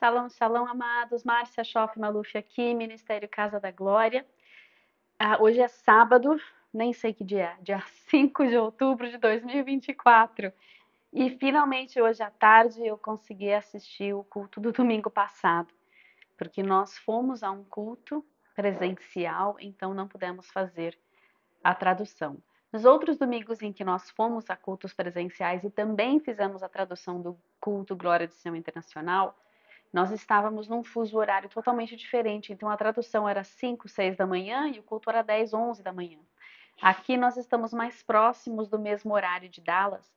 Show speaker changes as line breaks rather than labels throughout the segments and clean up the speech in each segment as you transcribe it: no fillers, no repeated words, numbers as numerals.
Shalom, shalom, amados. Márcia Schoff Maluf aqui, Ministério Casa da Glória. Hoje é sábado, nem sei que dia é, dia 5 de outubro de 2024. E finalmente hoje à tarde eu consegui assistir o culto do domingo passado, porque nós fomos a um culto presencial, então não pudemos fazer a tradução. Nos outros domingos em que nós fomos a cultos presenciais e também fizemos a tradução do culto Glória de Sião Internacional, nós estávamos num fuso horário totalmente diferente, então a tradução era 5, 6 da manhã e o culto era 10, 11 da manhã. Aqui nós estamos mais próximos do mesmo horário de Dallas,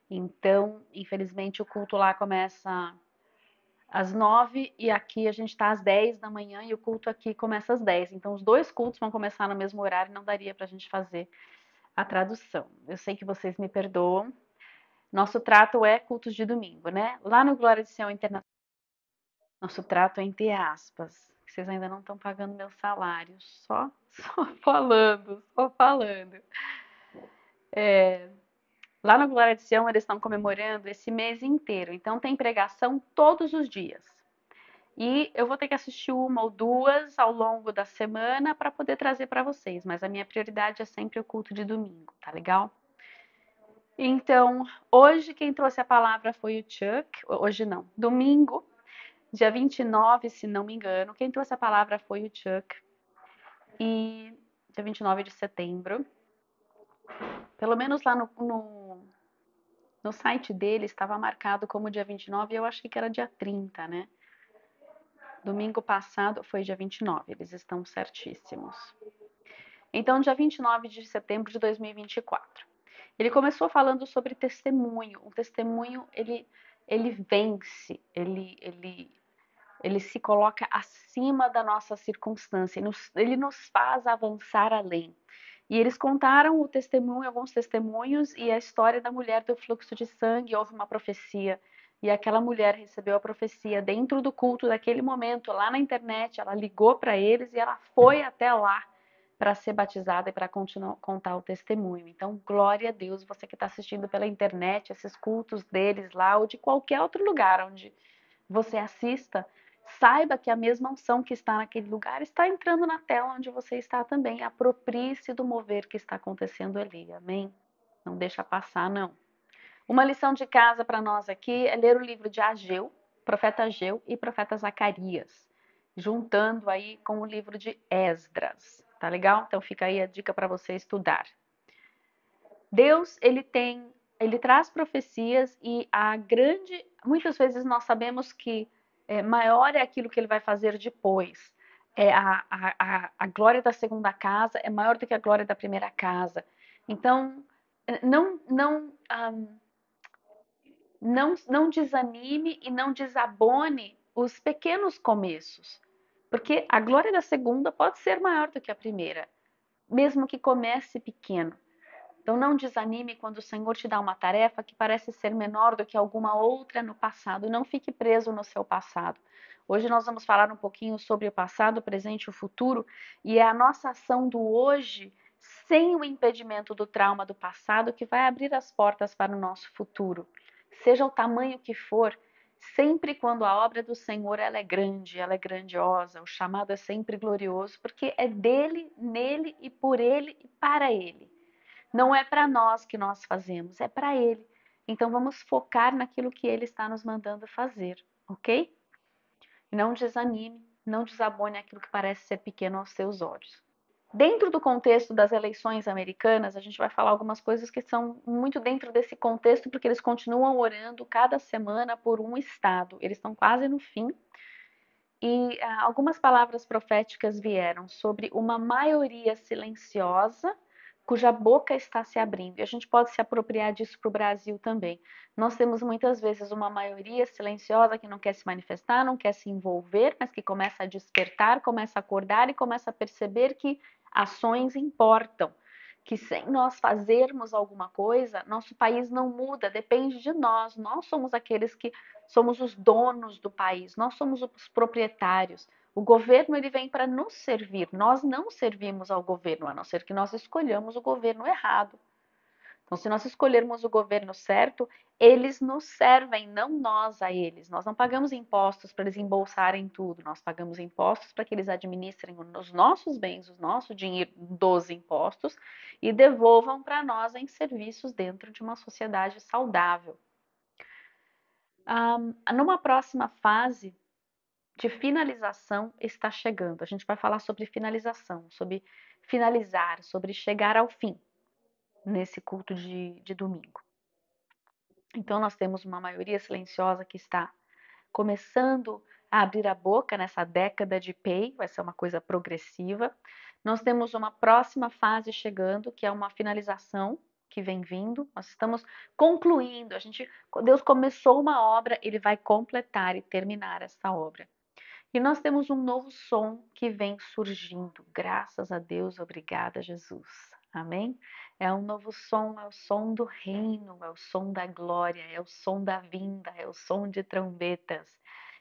então, infelizmente, o culto lá começa às 9 e aqui a gente está às 10 da manhã e o culto aqui começa às 10. Então, os dois cultos vão começar no mesmo horário e não daria para a gente fazer a tradução. Eu sei que vocês me perdoam. Nosso trato é cultos de domingo, né? Lá no Glória de Sião Internacional, nosso trato é entre aspas. Vocês ainda não estão pagando meu salário. Só falando, só falando. Lá no Glória de Sião, eles estão comemorando esse mês inteiro. Então, tem pregação todos os dias. E eu vou ter que assistir uma ou duas ao longo da semana para poder trazer para vocês. Mas a minha prioridade é sempre o culto de domingo, tá legal? Então, hoje quem trouxe a palavra foi o Chuck. Hoje não, domingo. Dia 29, se não me engano, quem trouxe a palavra foi o Chuck. E dia 29 de setembro, pelo menos lá no site dele estava marcado como dia 29 e eu achei que era dia 30, né? Domingo passado foi dia 29, eles estão certíssimos. Então, dia 29 de setembro de 2024. Ele começou falando sobre testemunho. Um testemunho, ele vence, ele se coloca acima da nossa circunstância, ele nos faz avançar além. E eles contaram o testemunho, alguns testemunhos, e a história da mulher do fluxo de sangue. Houve uma profecia, e aquela mulher recebeu a profecia dentro do culto daquele momento, lá na internet. Ela ligou para eles e ela foi até lá para ser batizada e para continuar contar o testemunho. Então, glória a Deus, você que está assistindo pela internet, esses cultos deles lá, ou de qualquer outro lugar onde você assista, saiba que a mesma unção que está naquele lugar está entrando na tela onde você está também. Aproprie-se do mover que está acontecendo ali, amém? Não deixa passar, não. Uma lição de casa para nós aqui é ler o livro de Ageu, profeta Ageu e profeta Zacarias, juntando aí com o livro de Esdras, tá legal? Então fica aí a dica para você estudar. Deus, ele traz profecias e muitas vezes nós sabemos que maior é aquilo que ele vai fazer depois. A glória da segunda casa é maior do que a glória da primeira casa. Então, não desanime e não desabone os pequenos começos, porque a glória da segunda pode ser maior do que a primeira, mesmo que comece pequeno. Então não desanime quando o Senhor te dá uma tarefa que parece ser menor do que alguma outra no passado. Não fique preso no seu passado. Hoje nós vamos falar um pouquinho sobre o passado, o presente e o futuro, e é a nossa ação do hoje, sem o impedimento do trauma do passado, que vai abrir as portas para o nosso futuro. Seja o tamanho que for, sempre quando a obra do Senhor ela é grande, ela é grandiosa, o chamado é sempre glorioso, porque é dele, nele e por ele e para ele. Não é para nós que nós fazemos, é para Ele. Então vamos focar naquilo que Ele está nos mandando fazer, ok? Não desanime, não desabone aquilo que parece ser pequeno aos seus olhos. Dentro do contexto das eleições americanas, a gente vai falar algumas coisas que são muito dentro desse contexto, porque eles continuam orando cada semana por um estado. Eles estão quase no fim. E algumas palavras proféticas vieram sobre uma maioria silenciosa cuja boca está se abrindo. E a gente pode se apropriar disso para o Brasil também. Nós temos muitas vezes uma maioria silenciosa que não quer se manifestar, não quer se envolver, mas que começa a despertar, começa a acordar e começa a perceber que ações importam. Que sem nós fazermos alguma coisa, nosso país não muda, depende de nós. Nós somos aqueles que somos os donos do país, nós somos os proprietários. O governo ele vem para nos servir, nós não servimos ao governo, a não ser que nós escolhamos o governo errado. Então, se nós escolhermos o governo certo, eles nos servem, não nós a eles. Nós não pagamos impostos para eles embolsarem tudo, nós pagamos impostos para que eles administrem os nossos bens, o nosso dinheiro dos impostos e devolvam para nós em serviços dentro de uma sociedade saudável. Numa próxima fase de finalização está chegando. A gente vai falar sobre finalização, sobre finalizar, sobre chegar ao fim nesse culto de domingo. Então, nós temos uma maioria silenciosa que está começando a abrir a boca nessa década de Pei, vai ser uma coisa progressiva. Nós temos uma próxima fase chegando, que é uma finalização que vem vindo. Nós estamos concluindo. Deus começou uma obra, ele vai completar e terminar essa obra. E nós temos um novo som que vem surgindo. Graças a Deus, obrigada, Jesus. Amém? É um novo som, é o som do reino, é o som da glória, é o som da vinda, é o som de trombetas,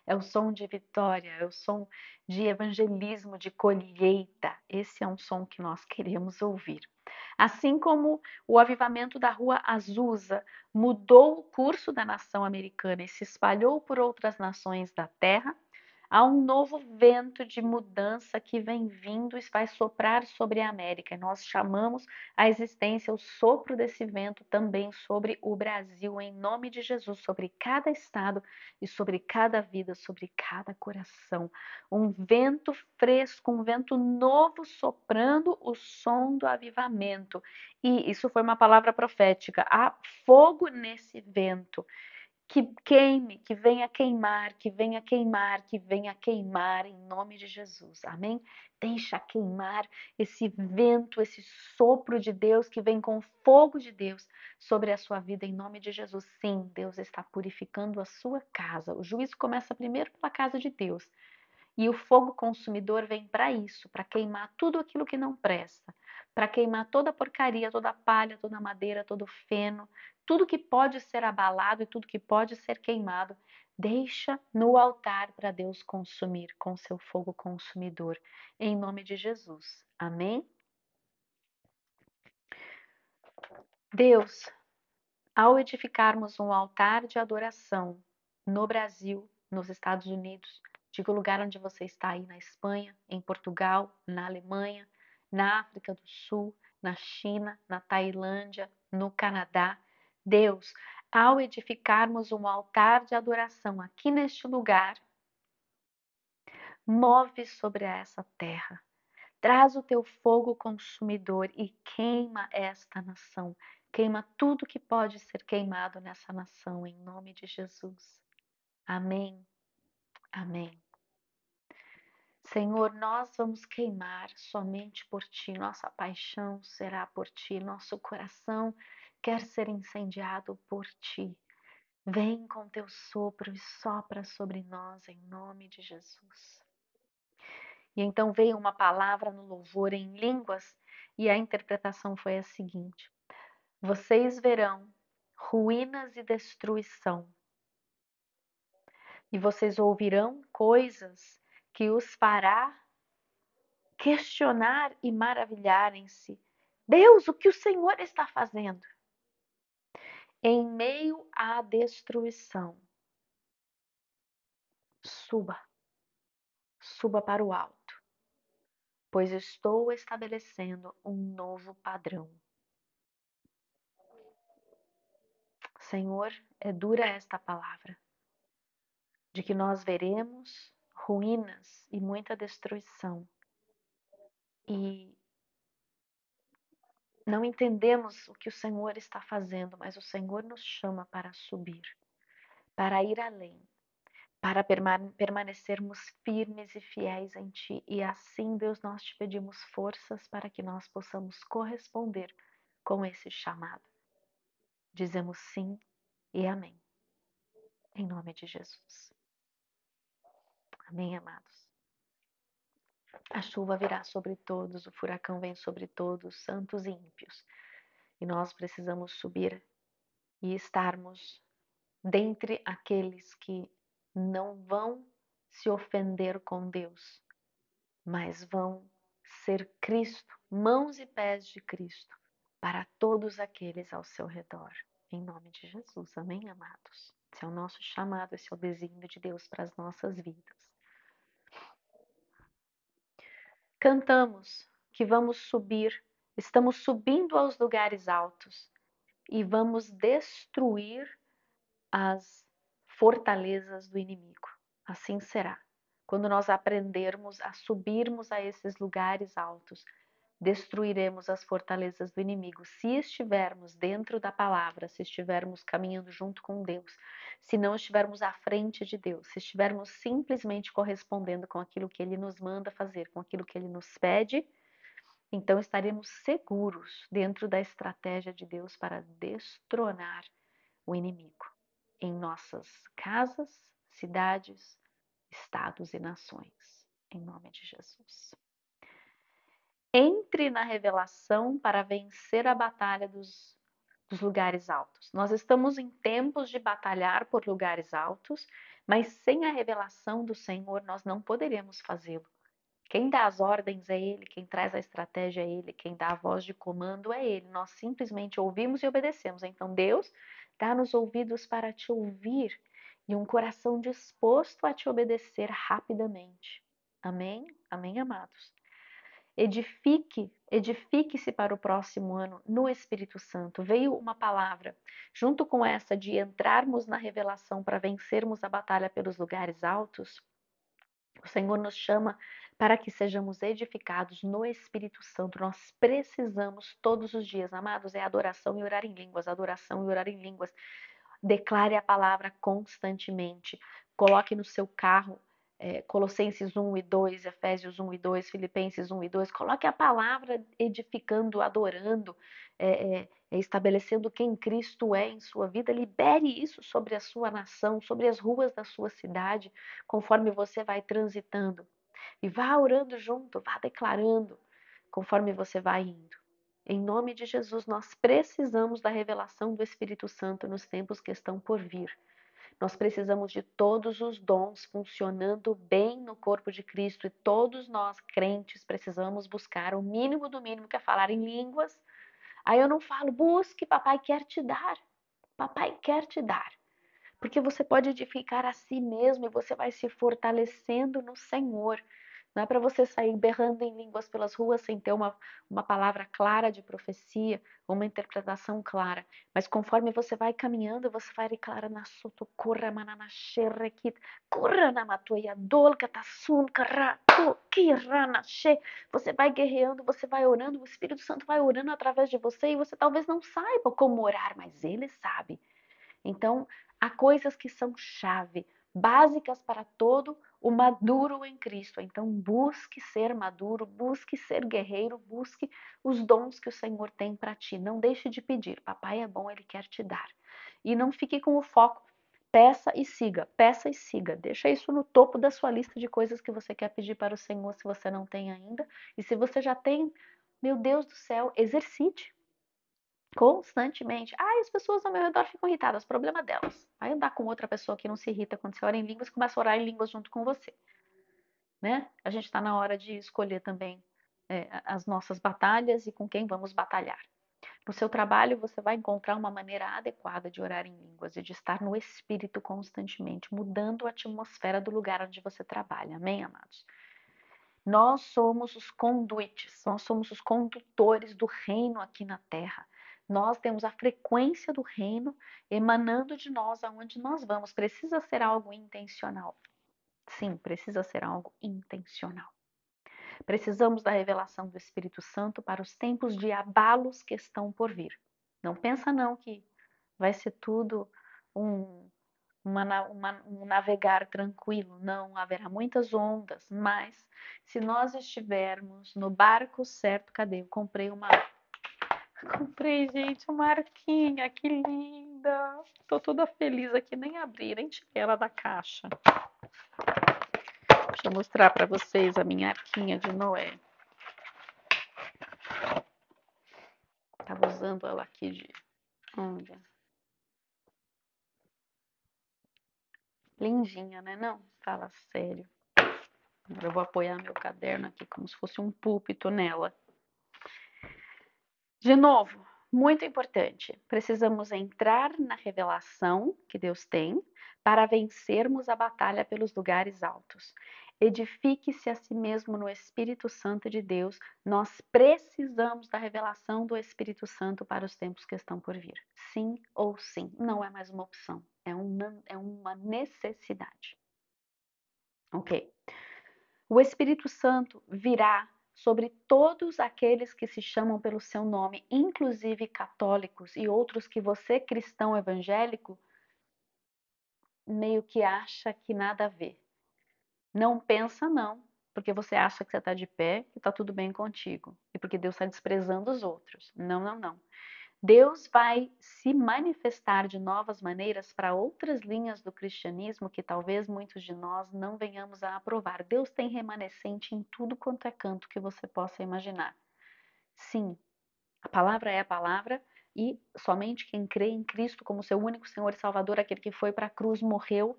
é o som de vitória, é o som de evangelismo, de colheita. Esse é um som que nós queremos ouvir. Assim como o avivamento da Rua Azusa mudou o curso da nação americana e se espalhou por outras nações da terra, há um novo vento de mudança que vem vindo e vai soprar sobre a América. Nós chamamos a existência, o sopro desse vento também sobre o Brasil, em nome de Jesus, sobre cada estado e sobre cada vida, sobre cada coração. Um vento fresco, um vento novo soprando o som do avivamento. E isso foi uma palavra profética. Há fogo nesse vento. Que queime, que venha queimar, que venha queimar, que venha queimar em nome de Jesus. Amém? Deixa queimar esse vento, esse sopro de Deus que vem com o fogo de Deus sobre a sua vida em nome de Jesus. Sim, Deus está purificando a sua casa. O juízo começa primeiro pela casa de Deus. E o fogo consumidor vem para isso, para queimar tudo aquilo que não presta, para queimar toda a porcaria, toda a palha, toda a madeira, todo o feno, tudo que pode ser abalado e tudo que pode ser queimado, deixa no altar para Deus consumir com seu fogo consumidor, em nome de Jesus. Amém? Deus, ao edificarmos um altar de adoração no Brasil, nos Estados Unidos, diga o lugar onde você está aí, na Espanha, em Portugal, na Alemanha, na África do Sul, na China, na Tailândia, no Canadá. Deus, ao edificarmos um altar de adoração aqui neste lugar, move sobre essa terra. Traz o teu fogo consumidor e queima esta nação. Queima tudo que pode ser queimado nessa nação, em nome de Jesus. Amém. Amém. Senhor, nós vamos queimar somente por ti. Nossa paixão será por ti. Nosso coração quer ser incendiado por ti. Vem com teu sopro e sopra sobre nós, em nome de Jesus. E então veio uma palavra no louvor em línguas e a interpretação foi a seguinte: vocês verão ruínas e destruição, e vocês ouvirão coisas que os fará questionar e maravilharem-se. Deus, o que o Senhor está fazendo? Em meio à destruição, suba, suba para o alto, pois estou estabelecendo um novo padrão. Senhor, é dura esta palavra, de que nós veremos ruínas e muita destruição. E não entendemos o que o Senhor está fazendo, mas o Senhor nos chama para subir, para ir além, para permanecermos firmes e fiéis em Ti. E assim, Deus, nós te pedimos forças para que nós possamos corresponder com esse chamado. Dizemos sim e amém. Em nome de Jesus. Amém, amados. A chuva virá sobre todos, o furacão vem sobre todos, santos e ímpios. E nós precisamos subir e estarmos dentre aqueles que não vão se ofender com Deus, mas vão ser Cristo, mãos e pés de Cristo, para todos aqueles ao seu redor. Em nome de Jesus, amém, amados? Esse é o nosso chamado, esse é o desígnio de Deus para as nossas vidas. Cantamos que vamos subir, estamos subindo aos lugares altos e vamos destruir as fortalezas do inimigo. Assim será. Quando nós aprendermos a subirmos a esses lugares altos, destruiremos as fortalezas do inimigo. Se estivermos dentro da palavra, se estivermos caminhando junto com Deus, se não estivermos à frente de Deus, se estivermos simplesmente correspondendo com aquilo que Ele nos manda fazer, com aquilo que Ele nos pede, então estaremos seguros dentro da estratégia de Deus para destronar o inimigo em nossas casas, cidades, estados e nações. Em nome de Jesus. Entre na revelação para vencer a batalha dos lugares altos. Nós estamos em tempos de batalhar por lugares altos, mas sem a revelação do Senhor nós não poderemos fazê-lo. Quem dá as ordens é Ele, quem traz a estratégia é Ele, quem dá a voz de comando é Ele. Nós simplesmente ouvimos e obedecemos. Então Deus dá-nos ouvidos para te ouvir e um coração disposto a te obedecer rapidamente. Amém? Amém, amados? Edifique-se para o próximo ano no Espírito Santo. Veio uma palavra, junto com essa de entrarmos na revelação para vencermos a batalha pelos lugares altos. O Senhor nos chama para que sejamos edificados no Espírito Santo. Nós precisamos todos os dias, amados, é adoração e orar em línguas, adoração e orar em línguas. Declare a palavra constantemente. Coloque no seu carro Colossenses 1 e 2, Efésios 1 e 2, Filipenses 1 e 2. Coloque a palavra edificando, adorando, estabelecendo quem Cristo é em sua vida. Libere isso sobre a sua nação, sobre as ruas da sua cidade, conforme você vai transitando. E vá orando junto, vá declarando, conforme você vai indo. Em nome de Jesus, nós precisamos da revelação do Espírito Santo nos tempos que estão por vir. Nós precisamos de todos os dons funcionando bem no corpo de Cristo e todos nós, crentes, precisamos buscar o mínimo do mínimo, que é falar em línguas. Aí eu não falo, busque, papai quer te dar. Papai quer te dar. Porque você pode edificar a si mesmo e você vai se fortalecendo no Senhor. Não é para você sair berrando em línguas pelas ruas sem ter uma palavra clara de profecia, uma interpretação clara. Mas conforme você vai caminhando, você vai declarar na soto corra manana xerrequit, corra na matuia dolga tasun caratu kirana she. Você vai guerreando, você vai orando, o Espírito Santo vai orando através de você e você talvez não saiba como orar, mas ele sabe. Então, há coisas que são chave, básicas para todo o maduro em Cristo. Então, busque ser maduro, busque ser guerreiro, busque os dons que o Senhor tem para ti. Não deixe de pedir. Papai é bom, ele quer te dar. E não fique com o foco. Peça e siga, peça e siga. Deixa isso no topo da sua lista de coisas que você quer pedir para o Senhor se você não tem ainda. E se você já tem, meu Deus do céu, exercite. Constantemente. As pessoas ao meu redor ficam irritadas, problema delas. Vai andar com outra pessoa que não se irrita quando você ora em línguas, começa a orar em línguas junto com você. Né? A gente está na hora de escolher também as nossas batalhas e com quem vamos batalhar. No seu trabalho, você vai encontrar uma maneira adequada de orar em línguas e de estar no Espírito constantemente, mudando a atmosfera do lugar onde você trabalha. Amém, amados? Nós somos os conduites, nós somos os condutores do reino aqui na terra. Nós temos a frequência do reino emanando de nós aonde nós vamos. Precisa ser algo intencional. Sim, precisa ser algo intencional. Precisamos da revelação do Espírito Santo para os tempos de abalos que estão por vir. Não pensa não que vai ser tudo um navegar tranquilo, não haverá muitas ondas, mas se nós estivermos no barco certo, cadê? Eu comprei, gente, uma arquinha, que linda! Tô toda feliz aqui, nem abri, nem tirei ela da caixa. Deixa eu mostrar para vocês a minha arquinha de Noé. Tava usando ela aqui de... Olha. Lindinha, né? Não, fala sério. Agora eu vou apoiar meu caderno aqui como se fosse um púlpito nela. De novo, Muito importante. Precisamos entrar na revelação que Deus tem para vencermos a batalha pelos lugares altos. Edifique-se a si mesmo no Espírito Santo de Deus. Nós precisamos da revelação do Espírito Santo para os tempos que estão por vir. Sim ou sim. Não é mais uma opção. É uma necessidade. Ok? O Espírito Santo virá sobre todos aqueles que se chamam pelo seu nome, inclusive católicos e outros que você, cristão evangélico, meio que acha que nada a ver. Não pensa não, porque você acha que você está de pé e está tudo bem contigo. E porque Deus está desprezando os outros. Não, não, não. Deus vai se manifestar de novas maneiras para outras linhas do cristianismo que talvez muitos de nós não venhamos a aprovar. Deus tem remanescente em tudo quanto é canto que você possa imaginar. Sim, a palavra é a palavra e somente quem crê em Cristo como seu único Senhor e Salvador, aquele que foi para a cruz, morreu,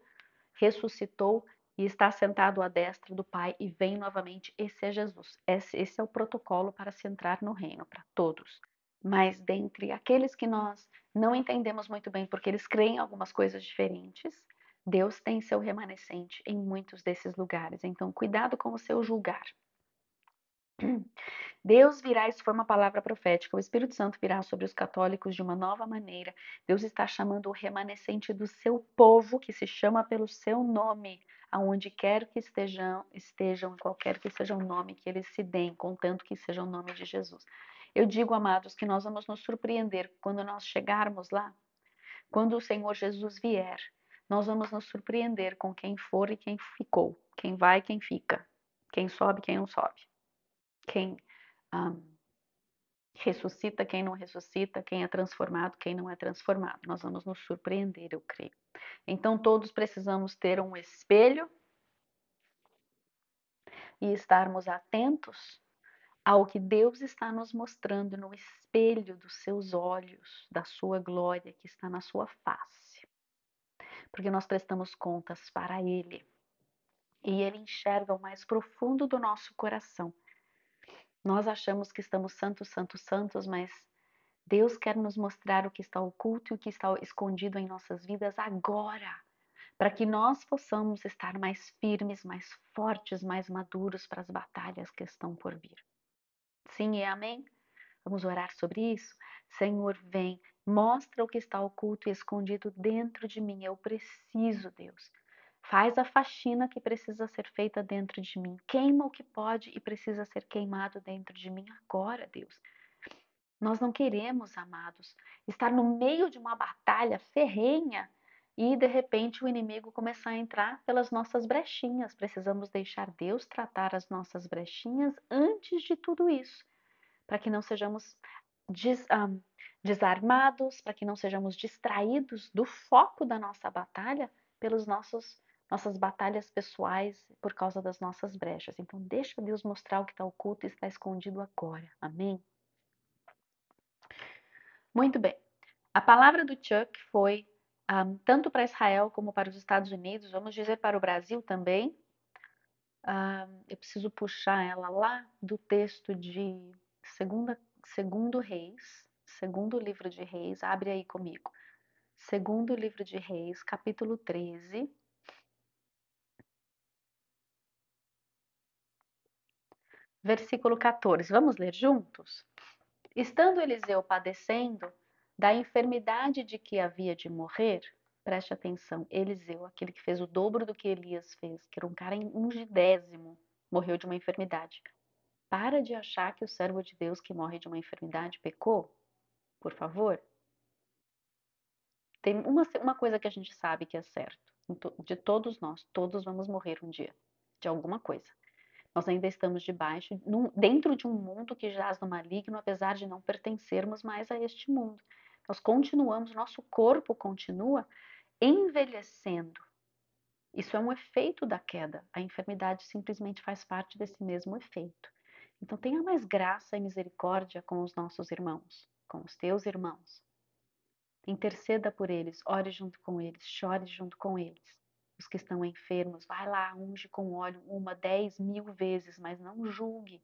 ressuscitou e está sentado à destra do Pai e vem novamente. Esse é Jesus. Esse é o protocolo para se entrar no reino, para todos. Mas dentre aqueles que nós não entendemos muito bem, porque eles creem em algumas coisas diferentes, Deus tem seu remanescente em muitos desses lugares. Então, cuidado com o seu julgar. Deus virá, isso foi uma palavra profética, o Espírito Santo virá sobre os católicos de uma nova maneira. Deus está chamando o remanescente do seu povo, que se chama pelo seu nome, aonde quer que estejam, qualquer que seja o nome que eles se deem, contanto que seja o nome de Jesus. Eu digo, amados, que nós vamos nos surpreender quando nós chegarmos lá, quando o Senhor Jesus vier. Nós vamos nos surpreender com quem for e quem ficou, quem vai e quem fica, quem sobe e quem não sobe, quem ressuscita, quem não ressuscita, quem é transformado, quem não é transformado. Nós vamos nos surpreender, eu creio. Então, todos precisamos ter um espelho e estarmos atentos ao que Deus está nos mostrando no espelho dos seus olhos, da sua glória que está na sua face. Porque nós prestamos contas para Ele. E Ele enxerga o mais profundo do nosso coração. Nós achamos que estamos santos, santos, santos, mas Deus quer nos mostrar o que está oculto e o que está escondido em nossas vidas agora, para que nós possamos estar mais firmes, mais fortes, mais maduros para as batalhas que estão por vir. Sim e amém? Vamos orar sobre isso? Senhor, vem, mostra o que está oculto e escondido dentro de mim. Eu preciso, Deus. Faz a faxina que precisa ser feita dentro de mim. Queima o que pode e precisa ser queimado dentro de mim agora, Deus. Nós não queremos, amados, estar no meio de uma batalha ferrenha e de repente o inimigo começar a entrar pelas nossas brechinhas. Precisamos deixar Deus tratar as nossas brechinhas antes de tudo isso, para que não sejamos desarmados, para que não sejamos distraídos do foco da nossa batalha pelos nossas batalhas pessoais por causa das nossas brechas. Então, deixa Deus mostrar o que está oculto e está escondido agora. Amém? Muito bem. A palavra do Chuck foi tanto para Israel como para os Estados Unidos, vamos dizer para o Brasil também. Eu preciso puxar ela lá do texto de segundo Reis, segundo livro de Reis, abre aí comigo. Segundo livro de Reis, capítulo 13, versículo 14. Vamos ler juntos? Estando Eliseu padecendo da enfermidade de que havia de morrer, preste atenção, Eliseu, aquele que fez o dobro do que Elias fez, que era um cara ungidésimo, morreu de uma enfermidade. Para de achar que o servo de Deus que morre de uma enfermidade pecou, por favor. Tem uma coisa que a gente sabe que é certo, de todos nós, todos vamos morrer um dia, de alguma coisa. Nós ainda estamos dentro de um mundo que jaz no maligno, apesar de não pertencermos mais a este mundo. Nós continuamos, nosso corpo continua envelhecendo. Isso é um efeito da queda. A enfermidade simplesmente faz parte desse mesmo efeito. Então tenha mais graça e misericórdia com os nossos irmãos, com os teus irmãos. Interceda por eles, ore junto com eles, chore junto com eles. Os que estão enfermos, vai lá, unge com óleo 1, 10, 1000 vezes, mas não julgue.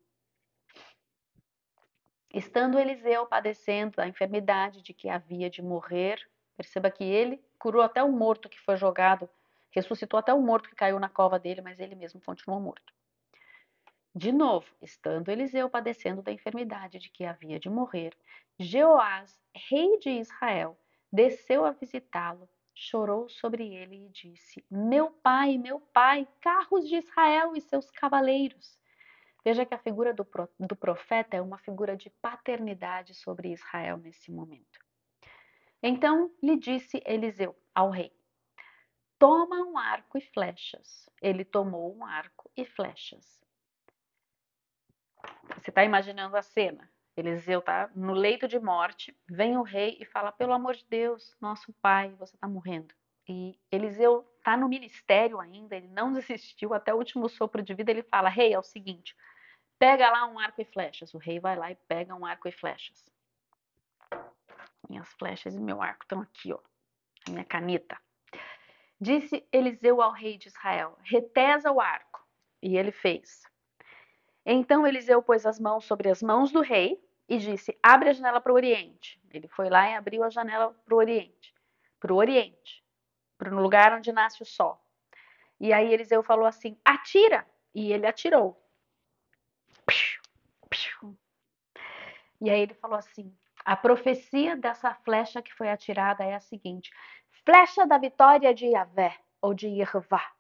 Estando Eliseu padecendo da enfermidade de que havia de morrer, perceba que ele curou até o morto que foi jogado, ressuscitou até o morto que caiu na cova dele, mas ele mesmo continuou morto. De novo, estando Eliseu padecendo da enfermidade de que havia de morrer, Jeoás, rei de Israel, desceu a visitá-lo, chorou sobre ele e disse: meu pai, carros de Israel e seus cavaleiros. Veja que a figura do profeta é uma figura de paternidade sobre Israel nesse momento. Então lhe disse Eliseu ao rei: toma um arco e flechas. Ele tomou um arco e flechas. Você está imaginando a cena? Eliseu está no leito de morte, vem o rei e fala: pelo amor de Deus, nosso pai, você está morrendo. E Eliseu está no ministério ainda, ele não desistiu até o último sopro de vida. Ele fala: rei, é o seguinte, pega lá um arco e flechas. O rei vai lá e pega um arco e flechas. Minhas flechas e meu arco estão aqui, ó, a minha caneta. Disse Eliseu ao rei de Israel: retesa o arco. E ele fez. Então Eliseu pôs as mãos sobre as mãos do rei e disse: abre a janela para o oriente. Ele foi lá e abriu a janela para o oriente, para o lugar onde nasce o sol. E aí Eliseu falou assim: atira! E ele atirou. E aí ele falou assim: a profecia dessa flecha que foi atirada é a seguinte: flecha da vitória de Yahvé, ou de Yehová.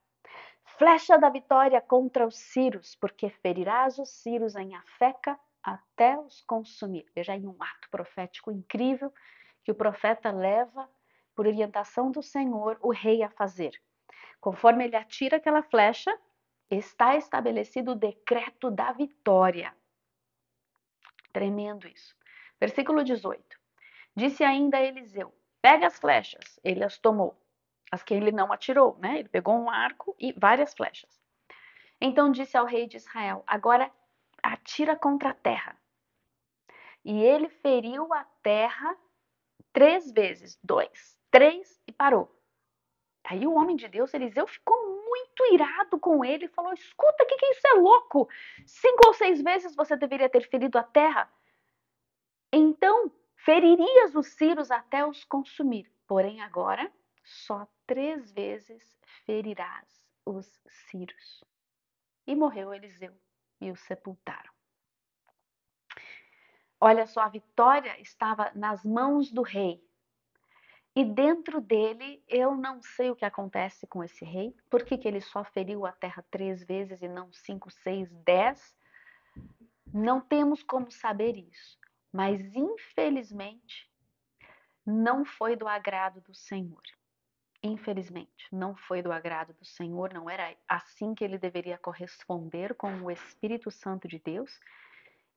Flecha da vitória contra os Círios, porque ferirás os Círios em Afeca até os consumir. Veja aí um ato profético incrível que o profeta leva, por orientação do Senhor, o rei a fazer. Conforme ele atira aquela flecha, está estabelecido o decreto da vitória. Tremendo isso. Versículo 18. Disse ainda Eliseu: pega as flechas. Ele as tomou. As que ele não atirou, né? Ele pegou um arco e várias flechas. Então disse ao rei de Israel: agora atira contra a terra. E ele feriu a terra 3 vezes, 2, 3 e parou. Aí o homem de Deus, Eliseu, ficou muito irado com ele e falou: escuta, que isso é louco? 5 ou 6 vezes você deveria ter ferido a terra. Então feririas os círios até os consumir. Porém agora só 3 vezes ferirás os círios. E morreu Eliseu e o sepultaram. Olha só, a vitória estava nas mãos do rei. E dentro dele, eu não sei o que acontece com esse rei. Por que ele só feriu a terra 3 vezes e não 5, 6, 10? Não temos como saber isso. Mas, infelizmente, não foi do agrado do Senhor. Infelizmente, não foi do agrado do Senhor. Não era assim que ele deveria corresponder com o Espírito Santo de Deus.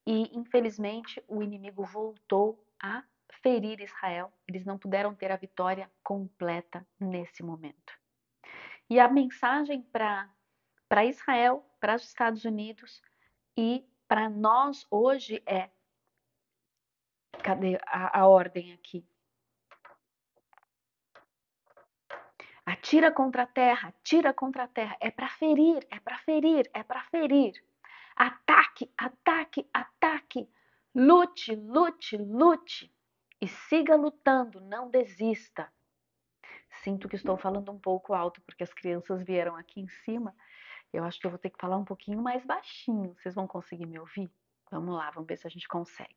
E, infelizmente, o inimigo voltou a ferir Israel. Eles não puderam ter a vitória completa nesse momento. E a mensagem para Israel, para os Estados Unidos e para nós hoje é: cadê a ordem aqui? Atira contra a terra, atira contra a terra. É para ferir, é para ferir, é para ferir. Ataque, ataque, ataque. Lute, lute, lute. E siga lutando, não desista. Sinto que estou falando um pouco alto porque as crianças vieram aqui em cima. Eu acho que eu vou ter que falar um pouquinho mais baixinho. Vocês vão conseguir me ouvir? Vamos lá, vamos ver se a gente consegue.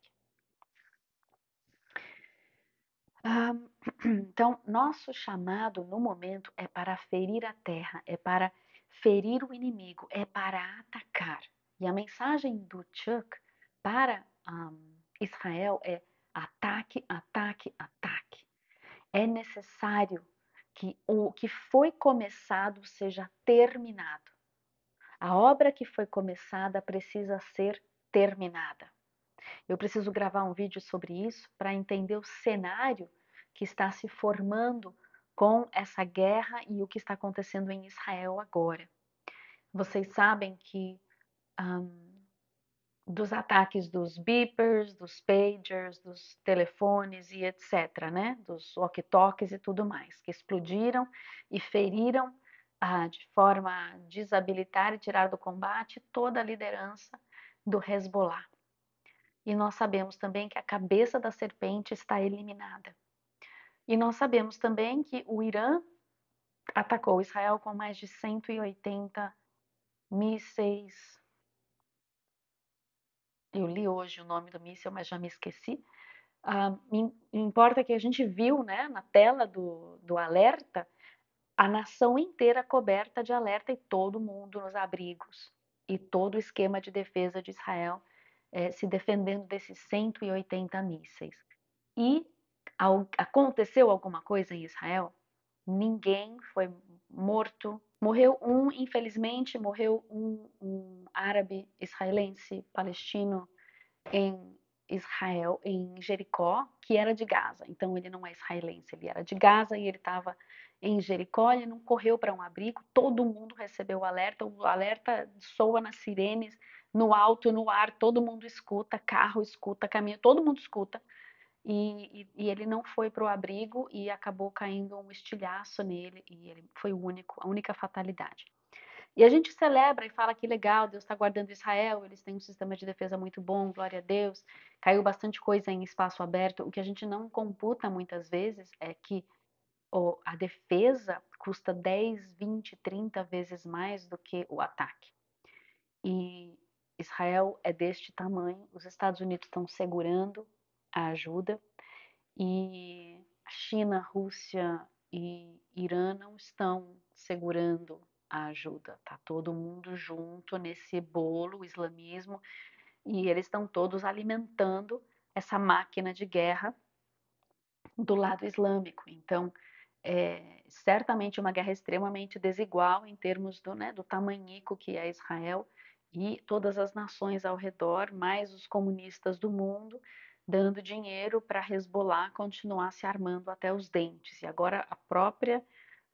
Então, nosso chamado no momento é para ferir a terra, é para ferir o inimigo, é para atacar. E a mensagem do Chuck para Israel é: ataque, ataque, ataque. É necessário que o que foi começado seja terminado. A obra que foi começada precisa ser terminada. Eu preciso gravar um vídeo sobre isso para entender o cenário que está se formando com essa guerra e o que está acontecendo em Israel agora. Vocês sabem que dos ataques dos beepers, dos pagers, dos telefones e etc., né? Dos walkie-talkies e tudo mais, que explodiram e feriram de forma a desabilitar e tirar do combate toda a liderança do Hezbollah. E nós sabemos também que a cabeça da serpente está eliminada. E nós sabemos também que o Irã atacou Israel com mais de 180 mísseis. Eu li hoje o nome do míssil, mas já me esqueci. Importa que a gente viu, né, na tela do alerta, a nação inteira coberta de alerta e todo mundo nos abrigos. E todo o esquema de defesa de Israel se defendendo desses 180 mísseis. E aconteceu alguma coisa em Israel? Ninguém foi morto. Morreu um, infelizmente, morreu um árabe israelense palestino em Israel, em Jericó, que era de Gaza. Então ele não é israelense, ele era de Gaza e ele estava em Jericó, ele não correu para um abrigo, todo mundo recebeu o alerta soa nas sirenes, no alto, no ar, todo mundo escuta, carro escuta, caminho, todo mundo escuta. E ele não foi para o abrigo e acabou caindo um estilhaço nele e ele foi a única fatalidade. E a gente celebra e fala que legal, Deus está guardando Israel, eles têm um sistema de defesa muito bom, glória a Deus. Caiu bastante coisa em espaço aberto. O que a gente não computa muitas vezes é que a defesa custa 10, 20, 30 vezes mais do que o ataque. E Israel é deste tamanho, os Estados Unidos estão segurando a ajuda e a China, Rússia e Irã não estão segurando a ajuda. Tá todo mundo junto nesse bolo, o islamismo, e eles estão todos alimentando essa máquina de guerra do lado islâmico. Então, certamente uma guerra extremamente desigual em termos do tamanhico que é Israel e todas as nações ao redor, mais os comunistas do mundo, dando dinheiro para Hezbollah continuar se armando até os dentes. E agora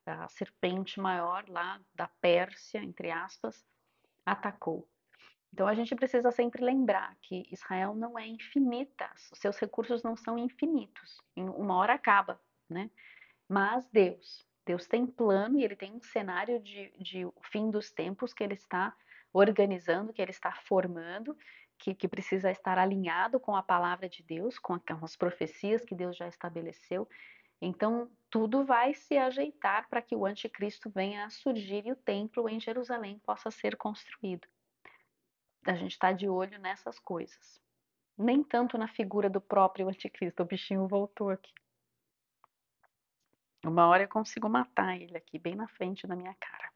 a serpente maior lá da Pérsia, entre aspas, atacou. Então a gente precisa sempre lembrar que Israel não é infinita, os seus recursos não são infinitos, em uma hora acaba, né? Mas Deus tem plano e ele tem um cenário de fim dos tempos que ele está organizando, que ele está formando, que precisa estar alinhado com a palavra de Deus, com as profecias que Deus já estabeleceu. Então, tudo vai se ajeitar para que o anticristo venha a surgir e o templo em Jerusalém possa ser construído. A gente está de olho nessas coisas. Nem tanto na figura do próprio anticristo. O bichinho voltou aqui. Uma hora eu consigo matar ele aqui, bem na frente da minha cara.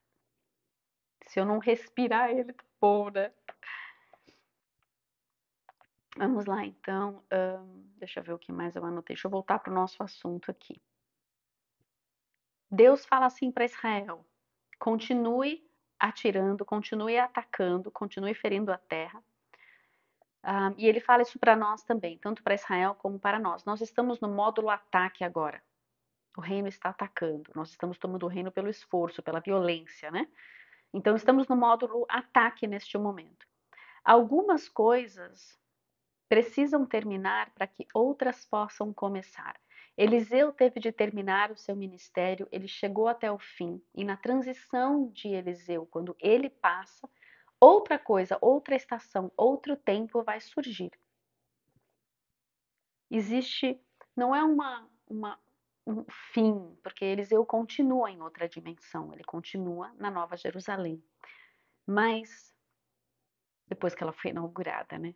Se eu não respirar ele, tá bom, né? Vamos lá, então. Deixa eu ver o que mais eu anotei. Deixa eu voltar para o nosso assunto aqui. Deus fala assim para Israel: continue atirando, continue atacando, continue ferindo a terra. E ele fala isso para nós também, tanto para Israel como para nós. Nós estamos no módulo ataque agora. O reino está atacando. Nós estamos tomando o reino pelo esforço, pela violência, né? Então, estamos no módulo ataque neste momento. Algumas coisas precisam terminar para que outras possam começar. Eliseu teve de terminar o seu ministério, ele chegou até o fim, e na transição de Eliseu, quando ele passa, outra coisa, outra estação, outro tempo vai surgir. Existe, não é um fim, porque Eliseu continua em outra dimensão, ele continua na Nova Jerusalém. Mas, depois que ela foi inaugurada, né?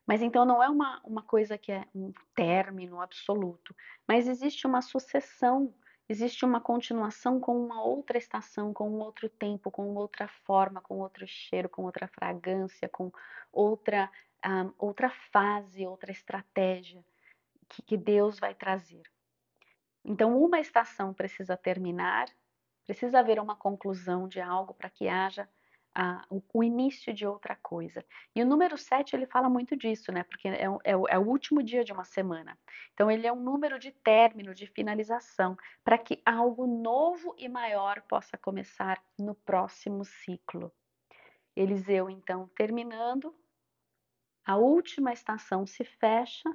Mas então não é uma coisa que é um término absoluto, mas existe uma sucessão, existe uma continuação com uma outra estação, com um outro tempo, com outra forma, com outro cheiro, com outra fragrância, com outra fase, outra estratégia que Deus vai trazer. Então, uma estação precisa terminar, precisa haver uma conclusão de algo para que haja o início de outra coisa. E o número 7 ele fala muito disso, né? Porque é o último dia de uma semana. Então, ele é um número de término, de finalização, para que algo novo e maior possa começar no próximo ciclo. Eliseu, então, terminando, a última estação se fecha,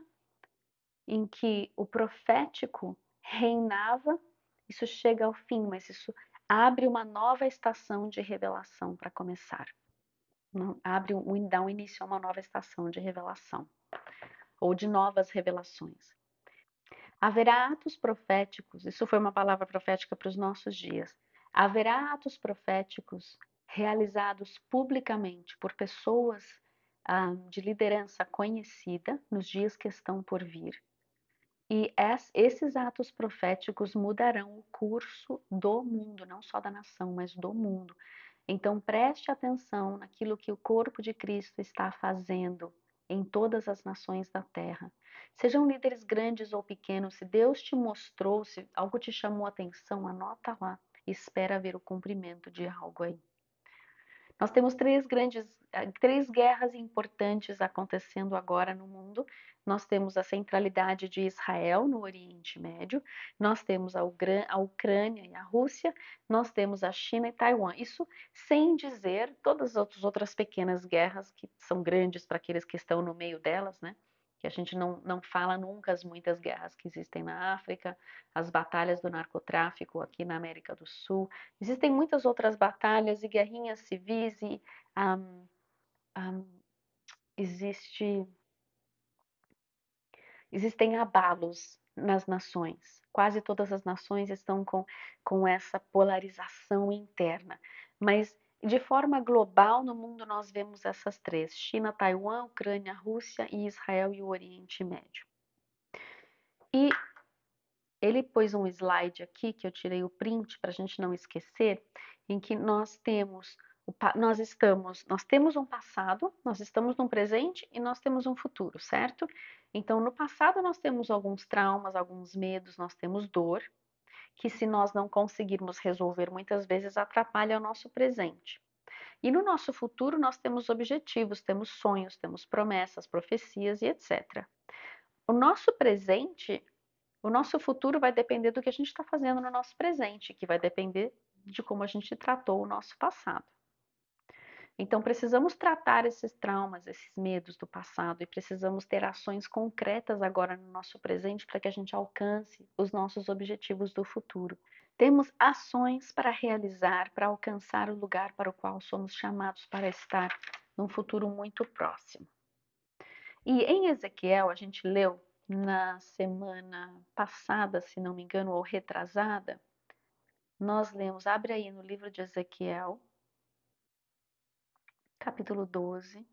em que o profético reinava, isso chega ao fim, mas isso abre uma nova estação de revelação para começar. dá um início a uma nova estação de revelação, ou de novas revelações. Haverá atos proféticos, isso foi uma palavra profética para os nossos dias. Haverá atos proféticos realizados publicamente por pessoas de liderança conhecida nos dias que estão por vir. E esses atos proféticos mudarão o curso do mundo, não só da nação, mas do mundo. Então preste atenção naquilo que o corpo de Cristo está fazendo em todas as nações da terra. Sejam líderes grandes ou pequenos, se Deus te mostrou, se algo te chamou a atenção, anota lá. Espera ver o cumprimento de algo aí. Nós temos três guerras importantes acontecendo agora no mundo. Nós temos a centralidade de Israel no Oriente Médio, nós temos a Ucrânia e a Rússia, nós temos a China e Taiwan. Isso sem dizer todas as outras pequenas guerras que são grandes para aqueles que estão no meio delas, né? Que a gente não fala nunca as muitas guerras que existem na África, as batalhas do narcotráfico aqui na América do Sul. Existem muitas outras batalhas e guerrinhas civis e um, um, existem abalos nas nações. Quase todas as nações estão com essa polarização interna. Mas de forma global no mundo nós vemos essas três: China, Taiwan, Ucrânia, Rússia e Israel e o Oriente Médio. E ele pôs um slide aqui que eu tirei o print para a gente não esquecer, em que nós temos um passado, nós estamos num presente e nós temos um futuro, certo? Então, no passado nós temos alguns traumas, alguns medos, nós temos dor, que se nós não conseguirmos resolver muitas vezes atrapalha o nosso presente. E no nosso futuro nós temos objetivos, temos sonhos, temos promessas, profecias e etc. O nosso presente O nosso futuro vai depender do que a gente está fazendo no nosso presente, que vai depender de como a gente tratou o nosso passado. Então, precisamos tratar esses traumas, esses medos do passado e precisamos ter ações concretas agora no nosso presente para que a gente alcance os nossos objetivos do futuro. Temos ações para realizar, para alcançar o lugar para o qual somos chamados para estar num futuro muito próximo. E em Ezequiel, a gente leu na semana passada, se não me engano, ou retrasada, nós lemos, abre aí no livro de Ezequiel, capítulo 12,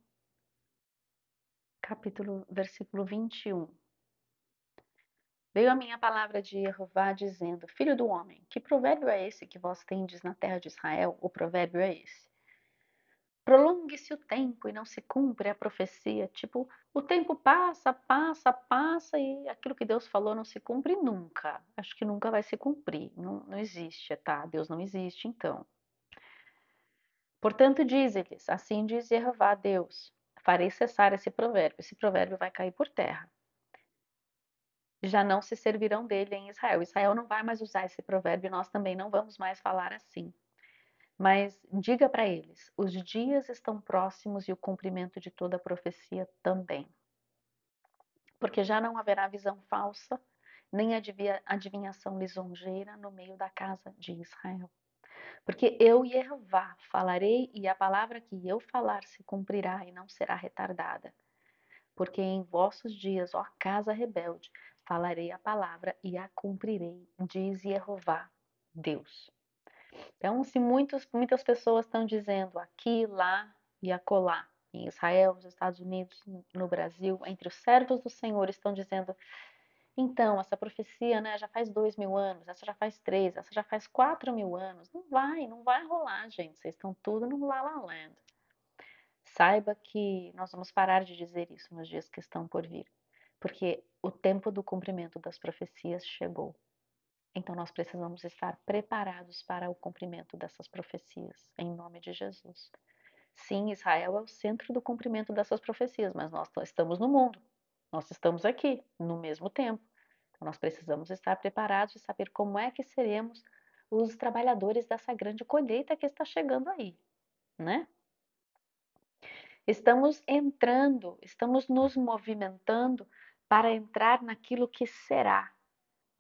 versículo 21. Veio a minha palavra de Jeová dizendo: Filho do homem, que provérbio é esse que vós tendes na terra de Israel? O provérbio é esse: prolongue-se o tempo e não se cumpre a profecia. Tipo, o tempo passa, passa, passa e aquilo que Deus falou não se cumpre nunca. Acho que nunca vai se cumprir. Não existe, tá? Deus não existe, então. Portanto, diz-lhes, assim diz Jeová Deus, farei cessar esse provérbio. Esse provérbio vai cair por terra. Já não se servirão dele em Israel. Israel não vai mais usar esse provérbio, nós também não vamos mais falar assim. Mas diga para eles: os dias estão próximos e o cumprimento de toda a profecia também. Porque já não haverá visão falsa, nem adivinhação lisonjeira no meio da casa de Israel. Porque eu, Jeová, falarei e a palavra que eu falar se cumprirá e não será retardada. Porque em vossos dias, ó casa rebelde, falarei a palavra e a cumprirei, diz Jeová, Deus. Então, se muitas pessoas estão dizendo aqui, lá e acolá, em Israel, nos Estados Unidos, no Brasil, entre os servos do Senhor, estão dizendo: então, essa profecia, né, já faz 2.000 anos, essa já faz 3, essa já faz 4.000 anos. Não vai rolar, gente. Vocês estão tudo no La La Land. Saiba que nós vamos parar de dizer isso nos dias que estão por vir, porque o tempo do cumprimento das profecias chegou. Então nós precisamos estar preparados para o cumprimento dessas profecias, em nome de Jesus. Sim, Israel é o centro do cumprimento dessas profecias, mas nós estamos no mundo, nós estamos aqui no mesmo tempo. Então nós precisamos estar preparados e saber como é que seremos os trabalhadores dessa grande colheita que está chegando aí, né? Estamos nos movimentando para entrar naquilo que será.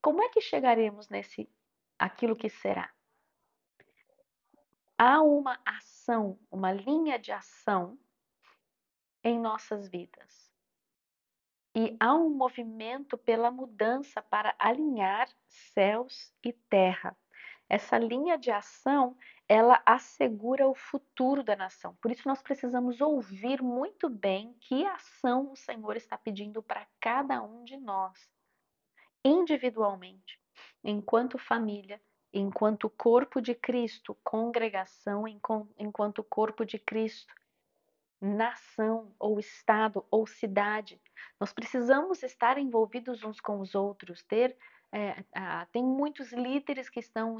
Como é que chegaremos nesse aquilo que será? há uma ação, uma linha de ação em nossas vidas. E há um movimento pela mudança para alinhar céus e terra. Essa linha de ação, ela assegura o futuro da nação. Por isso nós precisamos ouvir muito bem que ação o Senhor está pedindo para cada um de nós, individualmente, enquanto família, enquanto corpo de Cristo, congregação, enquanto corpo de Cristo, nação ou estado ou cidade. Nós precisamos estar envolvidos uns com os outros. Tem muitos líderes que estão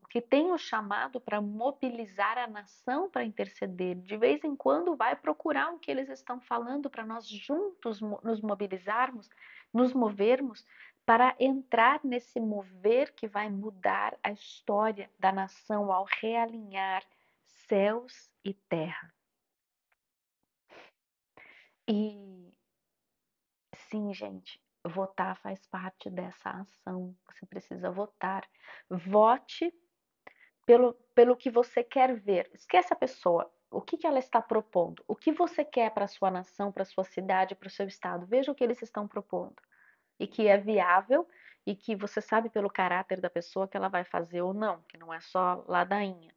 que têm o chamado para mobilizar a nação para interceder. De vez em quando vai procurar o que eles estão falando para nós juntos nos mobilizarmos, nos movermos para entrar nesse mover que vai mudar a história da nação ao realinhar céus e terra. E sim, gente, votar faz parte dessa ação. Você precisa votar. Vote pelo que você quer ver. Esquece a pessoa. O que ela está propondo? O que você quer para a sua nação, para a sua cidade, para o seu estado? Veja o que eles estão propondo. E que é viável e que você sabe pelo caráter da pessoa que ela vai fazer ou não, que não é só ladainha.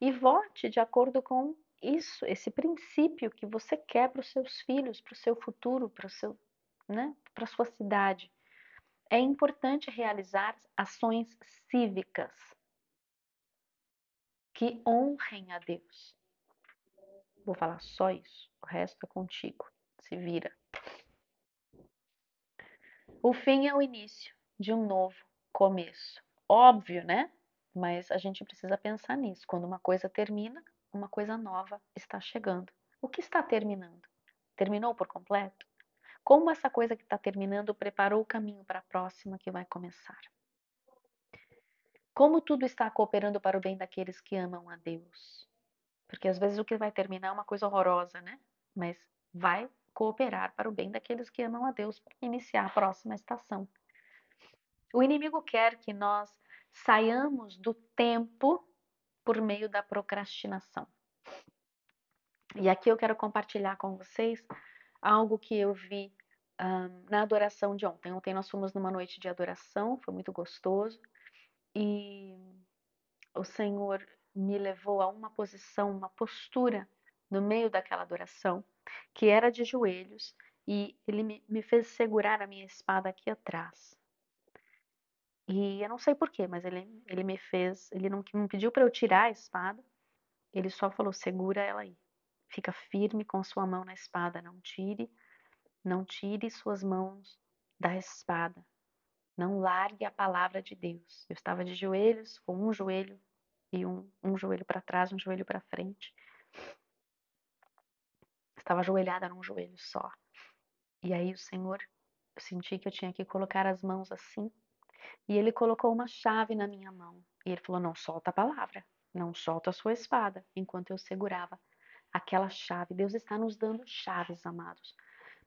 E vote de acordo com isso, esse princípio que você quer para os seus filhos, para o seu futuro, para o seu, né, para a sua cidade. É importante realizar ações cívicas que honrem a Deus. Vou falar só isso, o resto é contigo. Se vira. O fim é o início de um novo começo. Óbvio, né? Mas a gente precisa pensar nisso. Quando uma coisa termina, uma coisa nova está chegando. O que está terminando? Terminou por completo? Como essa coisa que está terminando preparou o caminho para a próxima que vai começar? Como tudo está cooperando para o bem daqueles que amam a Deus? Porque às vezes o que vai terminar é uma coisa horrorosa, né? Mas vai cooperar para o bem daqueles que amam a Deus para iniciar a próxima estação. O inimigo quer que nós saiamos do tempo por meio da procrastinação. E aqui eu quero compartilhar com vocês algo que eu vi na adoração de ontem. Ontem nós fomos numa noite de adoração, foi muito gostoso. E o Senhor me levou a uma posição, uma postura no meio daquela adoração, que era de joelhos, e Ele me fez segurar a minha espada aqui atrás. E eu não sei porquê, mas ele me fez, ele não pediu para eu tirar a espada, ele só falou: segura ela aí, fica firme com sua mão na espada, não tire suas mãos da espada, não largue a palavra de Deus. Eu estava de joelhos, com um joelho e um joelho para trás, um joelho para frente. Estava ajoelhada num joelho só. E aí o Senhor, eu senti que eu tinha que colocar as mãos assim. E Ele colocou uma chave na minha mão. E Ele falou: não solta a palavra, não solta a sua espada. Enquanto eu segurava aquela chave. Deus está nos dando chaves, amados.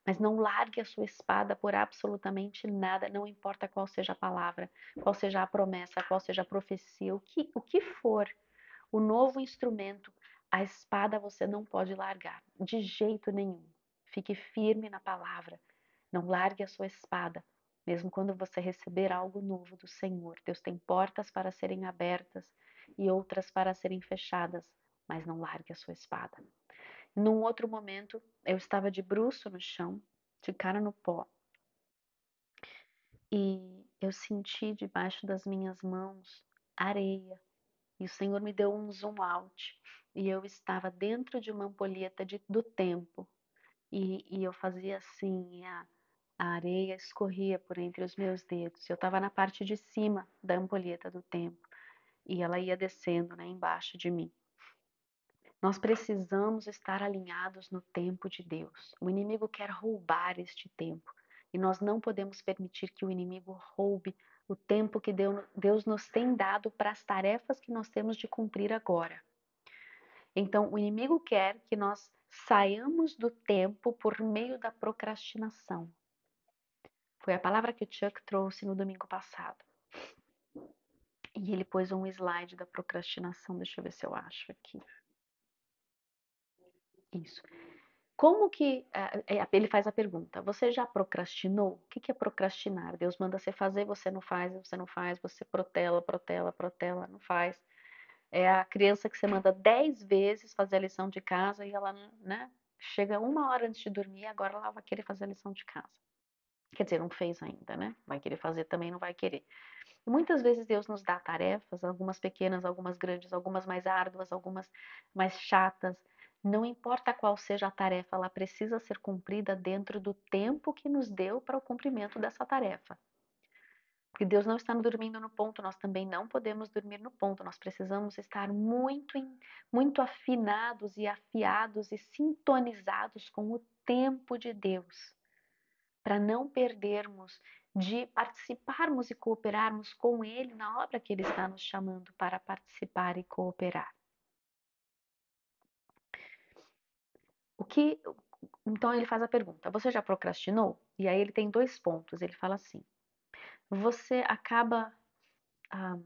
Mas não largue a sua espada por absolutamente nada, não importa qual seja a palavra, qual seja a promessa, qual seja a profecia, o que for, o novo instrumento, a espada você não pode largar, de jeito nenhum. Fique firme na palavra, não largue a sua espada, mesmo quando você receber algo novo do Senhor. Deus tem portas para serem abertas e outras para serem fechadas, mas não largue a sua espada. Num outro momento, eu estava de bruço no chão, de cara no pó, e eu senti debaixo das minhas mãos areia. E o Senhor me deu um zoom out. E eu estava dentro de uma ampulheta do tempo. E eu fazia assim, e a areia escorria por entre os meus dedos. Eu estava na parte de cima da ampulheta do tempo. E ela ia descendo, né, embaixo de mim. Nós precisamos estar alinhados no tempo de Deus. O inimigo quer roubar este tempo. E nós não podemos permitir que o inimigo roube o tempo que Deus nos tem dado para as tarefas que nós temos de cumprir agora. Então, o inimigo quer que nós saiamos do tempo por meio da procrastinação. Foi a palavra que o Chuck trouxe no domingo passado. E ele pôs um slide da procrastinação, deixa eu ver se eu acho aqui. Isso. Como que ele faz a pergunta: você já procrastinou? O que que é procrastinar? Deus manda você fazer, você não faz, você protela, protela, protela, não faz. É a criança que você manda 10 vezes fazer a lição de casa e ela, né, chega 1 hora antes de dormir e agora ela vai querer fazer a lição de casa. Quer dizer, não fez ainda, né? Vai querer fazer também, não vai querer. E muitas vezes Deus nos dá tarefas, algumas pequenas, algumas grandes, algumas mais árduas, algumas mais chatas. Não importa qual seja a tarefa, ela precisa ser cumprida dentro do tempo que nos deu para o cumprimento dessa tarefa. Porque Deus não está dormindo no ponto, nós também não podemos dormir no ponto. Nós precisamos estar muito afinados e afiados e sintonizados com o tempo de Deus, para não perdermos de participarmos e cooperarmos com Ele na obra que Ele está nos chamando para participar e cooperar. Então ele faz a pergunta: você já procrastinou? E aí ele tem 2 pontos. Ele fala assim: você acaba ah,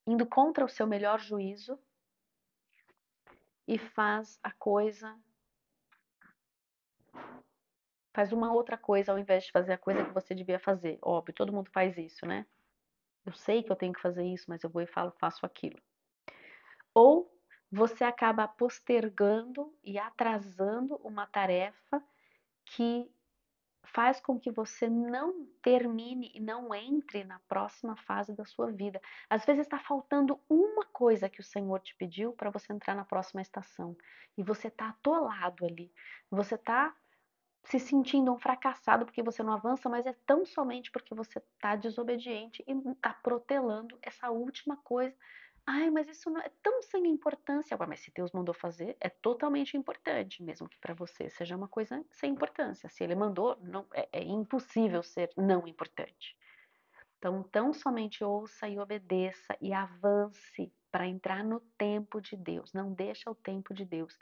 indo contra o seu melhor juízo e faz uma outra coisa ao invés de fazer a coisa que você devia fazer. Óbvio, todo mundo faz isso, né? Eu sei que eu tenho que fazer isso, mas eu vou e faço aquilo. Ou você acaba postergando e atrasando uma tarefa que faz com que você não termine e não entre na próxima fase da sua vida. Às vezes está faltando uma coisa que o Senhor te pediu para você entrar na próxima estação e você está atolado ali. Você está se sentindo um fracassado porque você não avança, mas é tão somente porque você está desobediente e está protelando essa última coisa. Ai, mas isso não é tão sem importância. Ué, mas se Deus mandou fazer, é totalmente importante, mesmo que para você seja uma coisa sem importância. Se Ele mandou, não, é impossível ser não importante. Então, tão somente ouça e obedeça e avance para entrar no tempo de Deus. Não deixa o tempo de Deus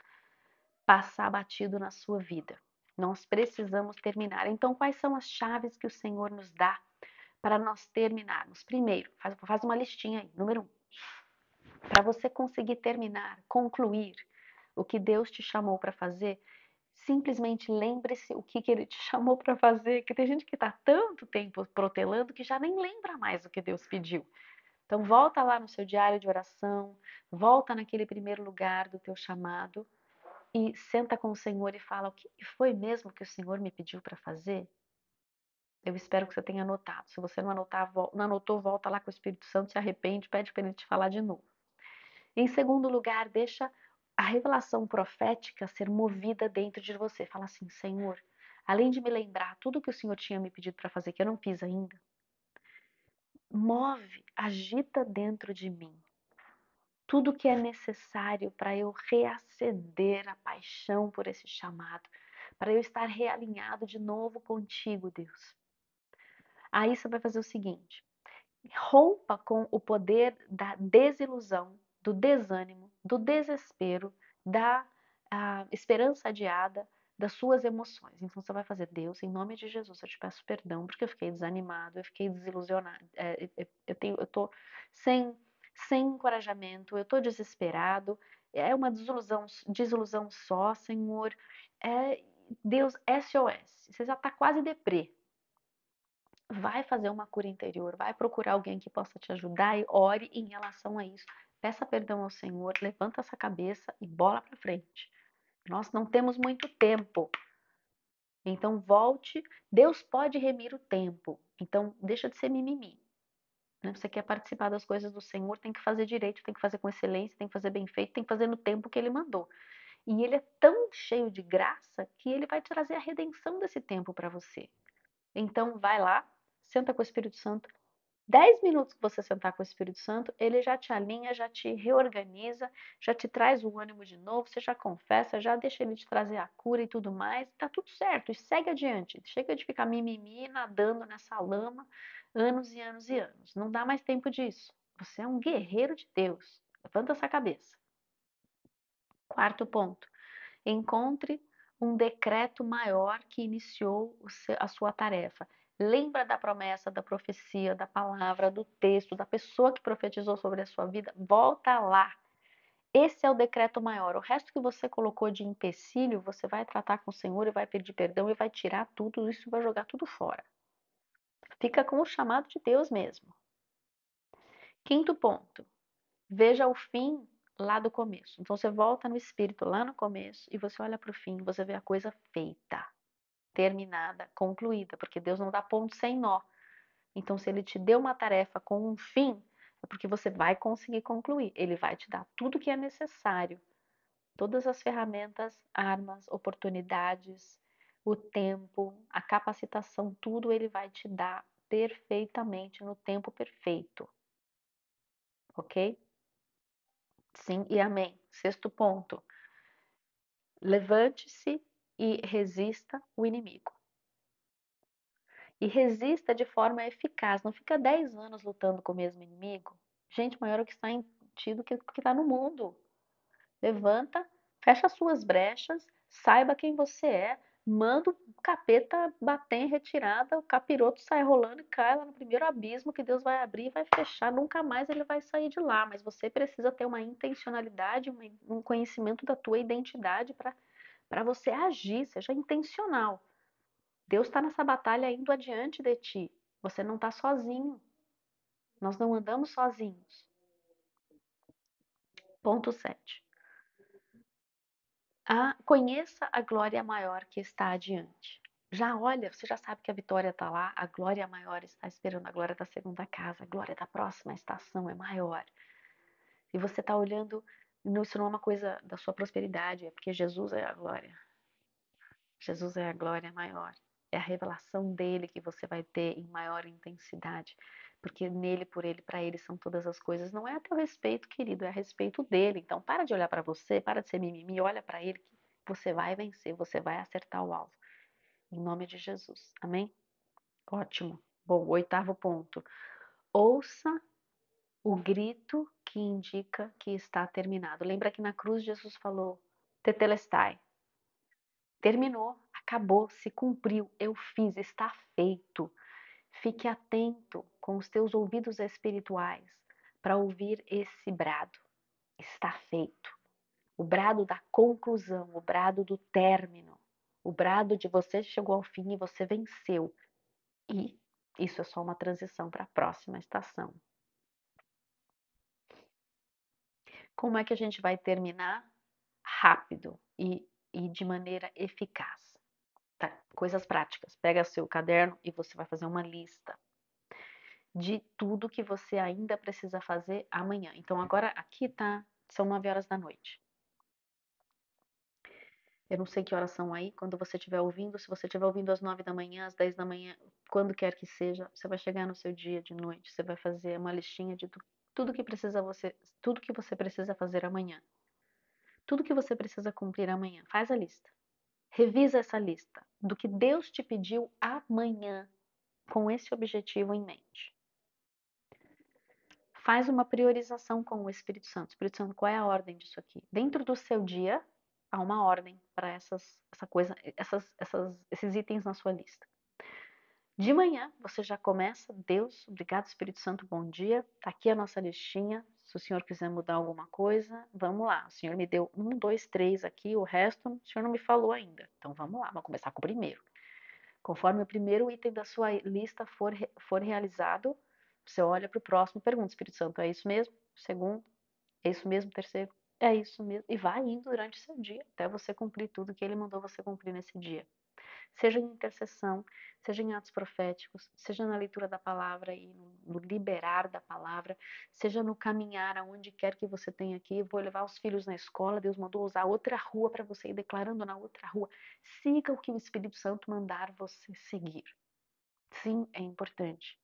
passar batido na sua vida. Nós precisamos terminar. Então, quais são as chaves que o Senhor nos dá para nós terminarmos? Primeiro, faz uma listinha aí. Número 1. Para você conseguir terminar, concluir o que Deus te chamou para fazer, simplesmente lembre-se o que Ele te chamou para fazer. Que tem gente que está tanto tempo protelando que já nem lembra mais o que Deus pediu. Então, volta lá no seu diário de oração, volta naquele primeiro lugar do teu chamado e senta com o Senhor e fala: o que foi mesmo que o Senhor me pediu para fazer? Eu espero que você tenha anotado. Se você não anotou, volta lá com o Espírito Santo, se arrepende, pede para ele te falar de novo. Em segundo lugar, deixa a revelação profética ser movida dentro de você. Fala assim: Senhor, além de me lembrar tudo que o Senhor tinha me pedido para fazer, que eu não fiz ainda, move, agita dentro de mim tudo que é necessário para eu reacender a paixão por esse chamado, para eu estar realinhado de novo contigo, Deus. Aí você vai fazer o seguinte: rompa com o poder da desilusão, do desânimo, do desespero, da esperança adiada, das suas emoções. Então você vai fazer: Deus, em nome de Jesus, eu te peço perdão porque eu fiquei desanimado, eu fiquei desilusionado, eu tô sem encorajamento, eu tô desesperado, é uma desilusão só, Senhor. Deus, SOS, você já tá quase deprê. Vai fazer uma cura interior, vai procurar alguém que possa te ajudar e ore em relação a isso. Peça perdão ao Senhor, levanta essa cabeça e bola para frente. Nós não temos muito tempo. Então volte, Deus pode remir o tempo. Então deixa de ser mimimi. Né? Você quer participar das coisas do Senhor, tem que fazer direito, tem que fazer com excelência, tem que fazer bem feito, tem que fazer no tempo que Ele mandou. E Ele é tão cheio de graça que Ele vai trazer a redenção desse tempo para você. Então vai lá, senta com o Espírito Santo. 10 minutos que você sentar com o Espírito Santo, ele já te alinha, já te reorganiza, já te traz o ânimo de novo, você já confessa, já deixa ele te trazer a cura e tudo mais, tá tudo certo, e segue adiante. Chega de ficar mimimi, nadando nessa lama, anos e anos e anos. Não dá mais tempo disso. Você é um guerreiro de Deus. Levanta essa cabeça. Quarto ponto. Encontre um decreto maior que iniciou a sua tarefa. Lembra da promessa, da profecia, da palavra, do texto, da pessoa que profetizou sobre a sua vida? Volta lá. Esse é o decreto maior. O resto que você colocou de empecilho, você vai tratar com o Senhor e vai pedir perdão e vai tirar tudo isso, vai jogar tudo fora. Fica com o chamado de Deus mesmo. Quinto ponto. Veja o fim lá do começo. Então você volta no espírito lá no começo e você olha para o fim, você vê a coisa feita, terminada, concluída, porque Deus não dá ponto sem nó. Então se ele te deu uma tarefa com um fim, é porque você vai conseguir concluir. Ele vai te dar tudo que é necessário, todas as ferramentas, armas, oportunidades, o tempo, a capacitação, tudo ele vai te dar perfeitamente no tempo perfeito. Ok? Sim e amém. Sexto ponto. Levante-se e resista o inimigo. E resista de forma eficaz. Não fica 10 anos lutando com o mesmo inimigo. Gente maior é o que está em ti do que o que está no mundo. Levanta, fecha as suas brechas, saiba quem você é, manda o capeta bater em retirada, o capiroto sai rolando e cai lá no primeiro abismo que Deus vai abrir e vai fechar. Nunca mais ele vai sair de lá. Mas você precisa ter uma intencionalidade, um conhecimento da tua identidade para você agir, seja intencional. Deus está nessa batalha indo adiante de ti. Você não está sozinho. Nós não andamos sozinhos. Ponto 7. Conheça a glória maior que está adiante. Já olha, você já sabe que a vitória está lá, a glória maior está esperando, a glória da segunda casa, a glória da próxima estação é maior. E você está olhando, isso não é uma coisa da sua prosperidade, é porque Jesus é a glória. Jesus é a glória maior. É a revelação dele que você vai ter em maior intensidade. Porque nele, por ele, para ele são todas as coisas. Não é a teu respeito, querido, é a respeito dele. Então para de olhar para você, para de ser mimimi, olha para ele que você vai vencer, você vai acertar o alvo. Em nome de Jesus. Amém? Ótimo. Bom, oitavo ponto. Ouça o grito que indica que está terminado. Lembra que na cruz Jesus falou: Tetelestai. Terminou, acabou, se cumpriu, eu fiz, está feito. Fique atento com os teus ouvidos espirituais para ouvir esse brado. Está feito. O brado da conclusão, o brado do término, o brado de você chegou ao fim e você venceu. E isso é só uma transição para a próxima estação. Como é que a gente vai terminar? Rápido e de maneira eficaz. Tá? Coisas práticas. Pega seu caderno e você vai fazer uma lista de tudo que você ainda precisa fazer amanhã. Então agora aqui tá, são 9 horas da noite. Eu não sei que horas são aí, quando você estiver ouvindo, se você estiver ouvindo às 9 da manhã, às 10 da manhã, quando quer que seja, você vai chegar no seu dia de noite, você vai fazer uma listinha de tudo que tudo que você precisa fazer amanhã. Tudo que você precisa cumprir amanhã. Faz a lista. Revisa essa lista do que Deus te pediu amanhã com esse objetivo em mente. Faz uma priorização com o Espírito Santo. Espírito Santo, qual é a ordem disso aqui? Dentro do seu dia, há uma ordem para esses itens na sua lista. De manhã, você já começa, Deus, obrigado Espírito Santo, bom dia, tá aqui a nossa listinha, se o Senhor quiser mudar alguma coisa, vamos lá, o Senhor me deu 1, 2, 3 aqui, o resto o Senhor não me falou ainda, então vamos lá, vamos começar com o primeiro. Conforme o primeiro item da sua lista for realizado, você olha para o próximo e pergunta, Espírito Santo, é isso mesmo? Segundo, é isso mesmo? Terceiro, é isso mesmo. E vai indo durante o seu dia, até você cumprir tudo que ele mandou você cumprir nesse dia. Seja em intercessão, seja em atos proféticos, seja na leitura da palavra e no liberar da palavra, seja no caminhar aonde quer que você tenha aqui. Vou levar os filhos na escola, Deus mandou usar outra rua para você ir declarando na outra rua. Siga o que o Espírito Santo mandar você seguir. Sim, é importante.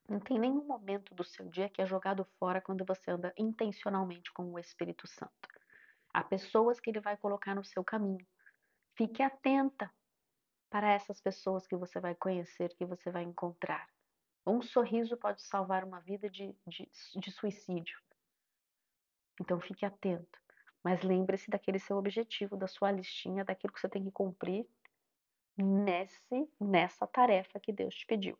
Não tem nenhum momento do seu dia que é jogado fora quando você anda intencionalmente com o Espírito Santo. Há pessoas que ele vai colocar no seu caminho. Fique atenta para essas pessoas que você vai conhecer, que você vai encontrar. Um sorriso pode salvar uma vida de suicídio. Então fique atento. Mas lembre-se daquele seu objetivo, da sua listinha, daquilo que você tem que cumprir nessa tarefa que Deus te pediu.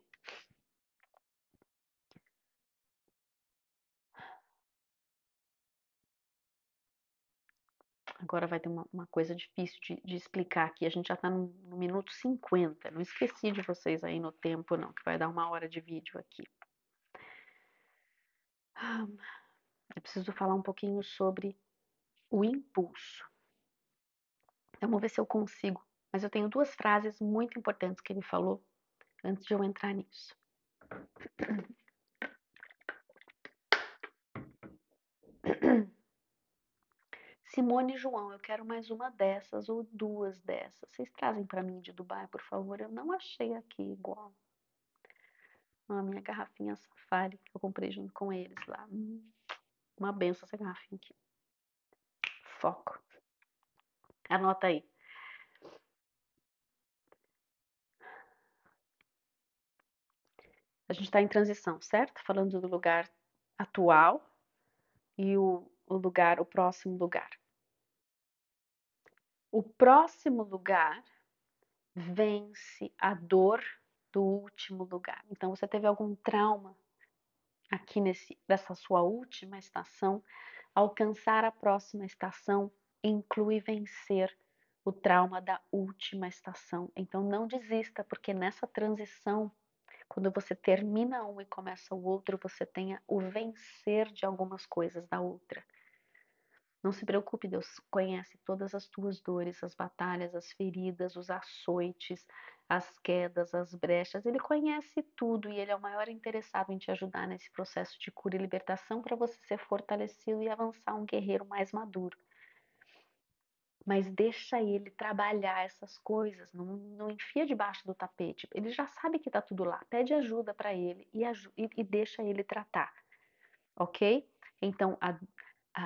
Agora vai ter uma coisa difícil de explicar aqui. A gente já está no minuto 50. Não esqueci de vocês aí no tempo, não, que vai dar 1 hora de vídeo aqui. Eu preciso falar um pouquinho sobre o impulso. Vamos ver se eu consigo. Mas eu tenho 2 frases muito importantes que ele falou antes de eu entrar nisso. Simone e João, eu quero mais uma dessas ou 2 dessas. Vocês trazem para mim de Dubai, por favor? Eu não achei aqui igual. A minha garrafinha Safari que eu comprei junto com eles lá. Uma benção essa garrafinha aqui. Foco. Anota aí. A gente está em transição, certo? Falando do lugar atual e o próximo lugar. O próximo lugar vence a dor do último lugar. Então, você teve algum trauma aqui nessa sua última estação? Alcançar a próxima estação inclui vencer o trauma da última estação. Então, não desista, porque nessa transição, quando você termina um e começa o outro, você tenha o vencer de algumas coisas da outra. Não se preocupe, Deus conhece todas as tuas dores, as batalhas, as feridas, os açoites, as quedas, as brechas. Ele conhece tudo e ele é o maior interessado em te ajudar nesse processo de cura e libertação para você ser fortalecido e avançar um guerreiro mais maduro. Mas deixa ele trabalhar essas coisas, não enfia debaixo do tapete. Ele já sabe que está tudo lá. Pede ajuda para ele e deixa ele tratar, ok? Então,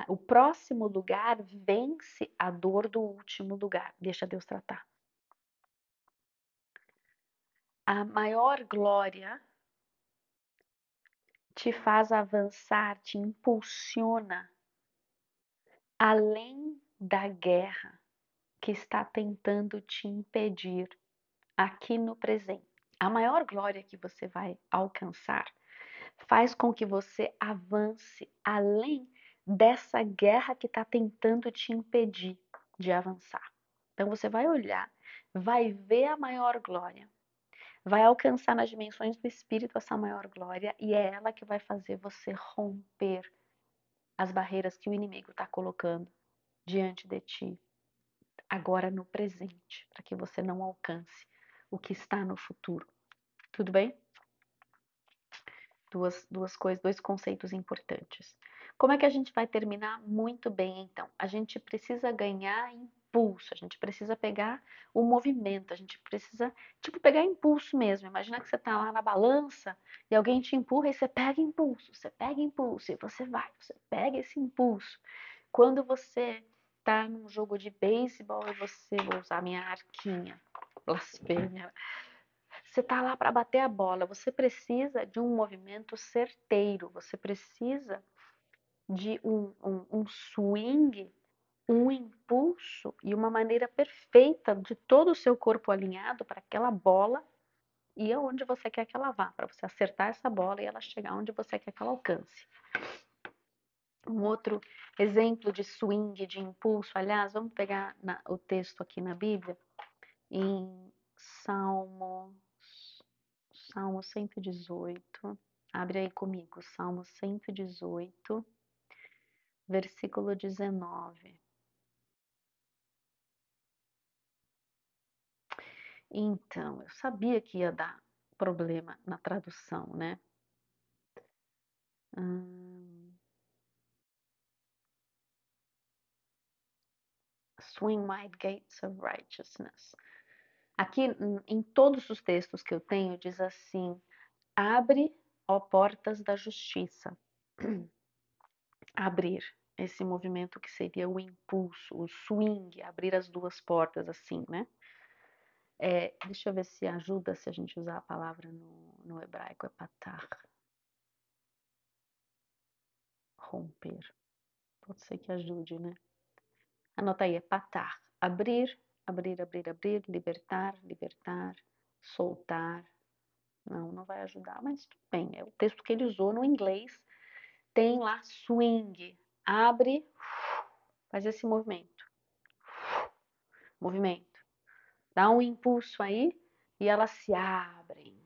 o próximo lugar vence a dor do último lugar. Deixa Deus tratar. A maior glória te faz avançar, te impulsiona além da guerra que está tentando te impedir aqui no presente. A maior glória que você vai alcançar faz com que você avance além dessa guerra que está tentando te impedir de avançar. Então você vai olhar, vai ver a maior glória, vai alcançar nas dimensões do espírito essa maior glória e é ela que vai fazer você romper as barreiras que o inimigo está colocando diante de ti, agora no presente, para que você não alcance o que está no futuro. Tudo bem? Duas coisas, 2 conceitos importantes. Como é que a gente vai terminar muito bem, então? A gente precisa ganhar impulso, a gente precisa pegar o movimento, a gente precisa, tipo, pegar impulso mesmo. Imagina que você está lá na balança e alguém te empurra e você pega impulso e você vai, você pega esse impulso. Quando você está num jogo de beisebol e você, vou usar minha arquinha, blasfêmia, você está lá para bater a bola, você precisa de um movimento certeiro, você precisa de um swing, um impulso e uma maneira perfeita de todo o seu corpo alinhado para aquela bola ir aonde você quer que ela vá, para você acertar essa bola e ela chegar onde você quer que ela alcance. Um outro exemplo de swing, de impulso, aliás, vamos pegar o texto aqui na Bíblia, em Salmo 118. Abre aí comigo, Salmo 118, versículo 19. Então, eu sabia que ia dar problema na tradução, né? Swing wide gates of righteousness. Aqui, em todos os textos que eu tenho, diz assim: abre, ó portas da justiça. Abrir. Esse movimento que seria o impulso, o swing, abrir as 2 portas assim, né? Deixa eu ver se ajuda se a gente usar a palavra no hebraico, é patar. Romper. Pode ser que ajude, né? Anota aí, é patar. Abrir abrir, abrir, abrir, libertar, libertar, soltar. Não vai ajudar, mas tudo bem. É o texto que ele usou no inglês. Tem lá swing. Abre, faz esse movimento. Movimento. Dá um impulso aí e elas se abrem.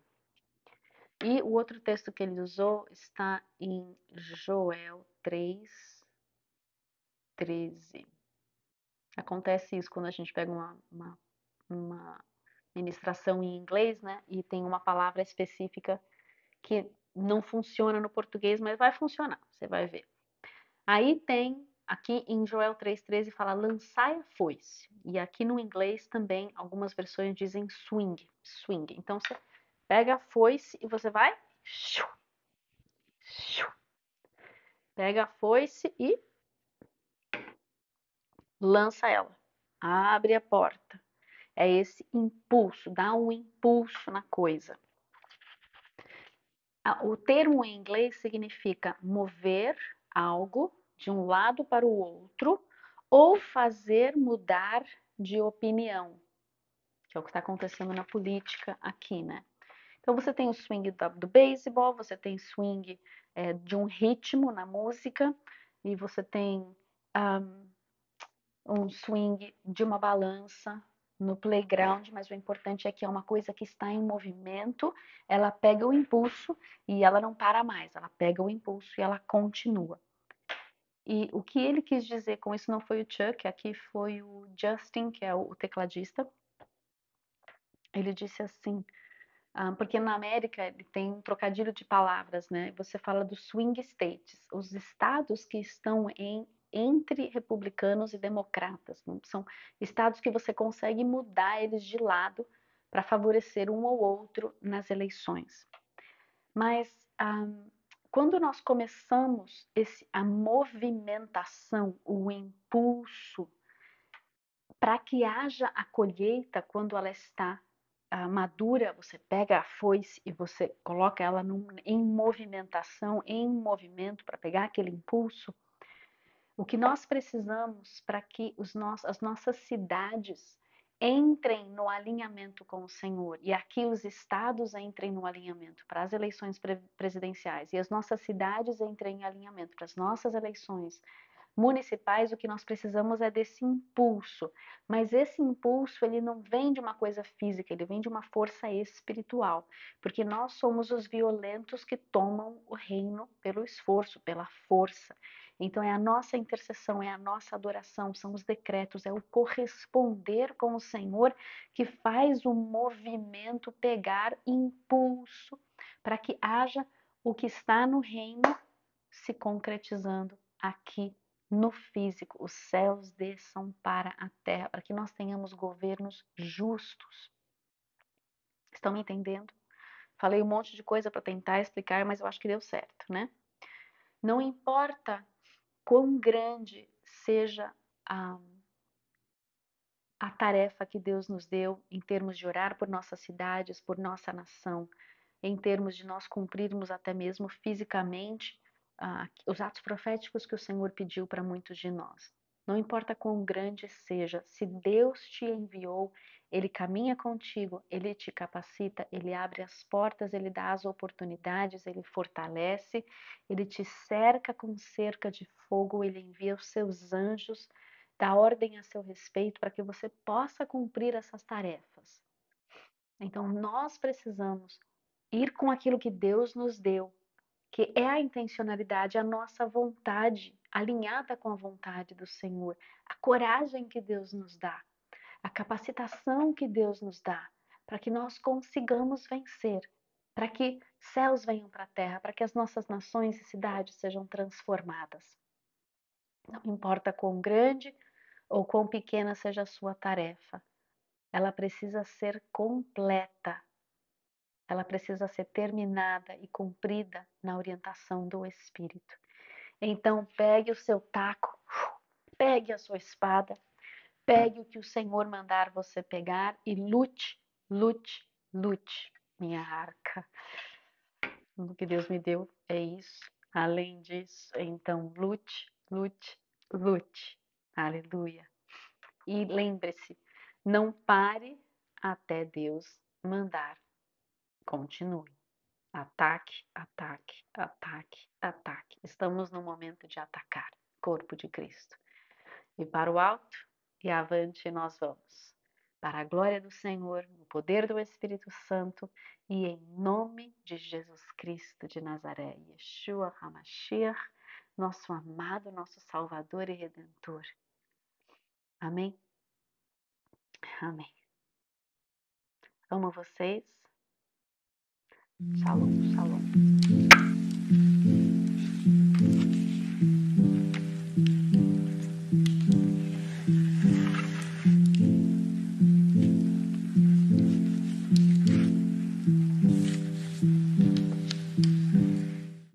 E o outro texto que ele usou está em Joel 3:13. Acontece isso quando a gente pega uma ministração em inglês, né? E tem uma palavra específica que não funciona no português, mas vai funcionar, você vai ver. Aí tem, aqui em Joel 3:13 fala lançai a foice. E aqui no inglês também, algumas versões dizem swing, swing. Então você pega a foice e você vai... Pega a foice e lança ela. Abre a porta. É esse impulso, dá um impulso na coisa. O termo em inglês significa mover algo de um lado para o outro ou fazer mudar de opinião, que é o que está acontecendo na política aqui, né? Então você tem o swing do beisebol, você tem swing de um ritmo na música e você tem um swing de uma balança no playground, mas o importante é que é uma coisa que está em movimento, ela pega o impulso e ela não para mais, ela pega o impulso e ela continua. E o que ele quis dizer com isso não foi o Chuck, aqui foi o Justin, que é o tecladista. Ele disse assim, porque na América ele tem um trocadilho de palavras, né? Você fala dos swing states, os estados que estão entre republicanos e democratas. Não? São estados que você consegue mudar eles de lado para favorecer um ou outro nas eleições. Mas quando nós começamos a movimentação, o impulso, para que haja a colheita quando ela está madura, você pega a foice e você coloca ela em movimentação, em movimento, para pegar aquele impulso. O que nós precisamos para que as nossas cidades entrem no alinhamento com o Senhor e aqui os estados entrem no alinhamento para as eleições presidenciais e as nossas cidades entrem em alinhamento para as nossas eleições municipais, o que nós precisamos é desse impulso. Mas esse impulso, ele não vem de uma coisa física, ele vem de uma força espiritual. Porque nós somos os violentos que tomam o reino pelo esforço, pela força. Então é a nossa intercessão, é a nossa adoração, são os decretos, é o corresponder com o Senhor que faz o movimento pegar impulso para que haja o que está no reino se concretizando aqui no físico, os céus desçam para a terra, para que nós tenhamos governos justos. Estão me entendendo? Falei um monte de coisa para tentar explicar, mas eu acho que deu certo, né? Não importa quão grande seja a tarefa que Deus nos deu em termos de orar por nossas cidades, por nossa nação, em termos de nós cumprirmos até mesmo fisicamente os atos proféticos que o Senhor pediu para muitos de nós. Não importa quão grande seja, se Deus te enviou, Ele caminha contigo, Ele te capacita, Ele abre as portas, Ele dá as oportunidades, Ele fortalece, Ele te cerca com cerca de fogo, Ele envia os seus anjos, dá ordem a seu respeito para que você possa cumprir essas tarefas. Então, nós precisamos ir com aquilo que Deus nos deu, que é a intencionalidade, a nossa vontade, alinhada com a vontade do Senhor, a coragem que Deus nos dá, a capacitação que Deus nos dá, para que nós consigamos vencer, para que céus venham para a terra, para que as nossas nações e cidades sejam transformadas. Não importa quão grande ou quão pequena seja a sua tarefa, ela precisa ser completa. Ela precisa ser terminada e cumprida na orientação do Espírito. Então, pegue o seu taco, pegue a sua espada, pegue o que o Senhor mandar você pegar e lute, lute, lute. Minha arca. O que Deus me deu é isso. Além disso, então, lute, lute, lute. Aleluia. E lembre-se, Não pare até Deus mandar. Continue. Ataque, ataque, ataque, ataque. Estamos no momento de atacar, corpo de Cristo. E para o alto e avante nós vamos. Para a glória do Senhor, no poder do Espírito Santo e em nome de Jesus Cristo de Nazaré, Yeshua HaMashiach, nosso amado, nosso Salvador e Redentor. Amém? Amém. Amo vocês. Shalom, shalom.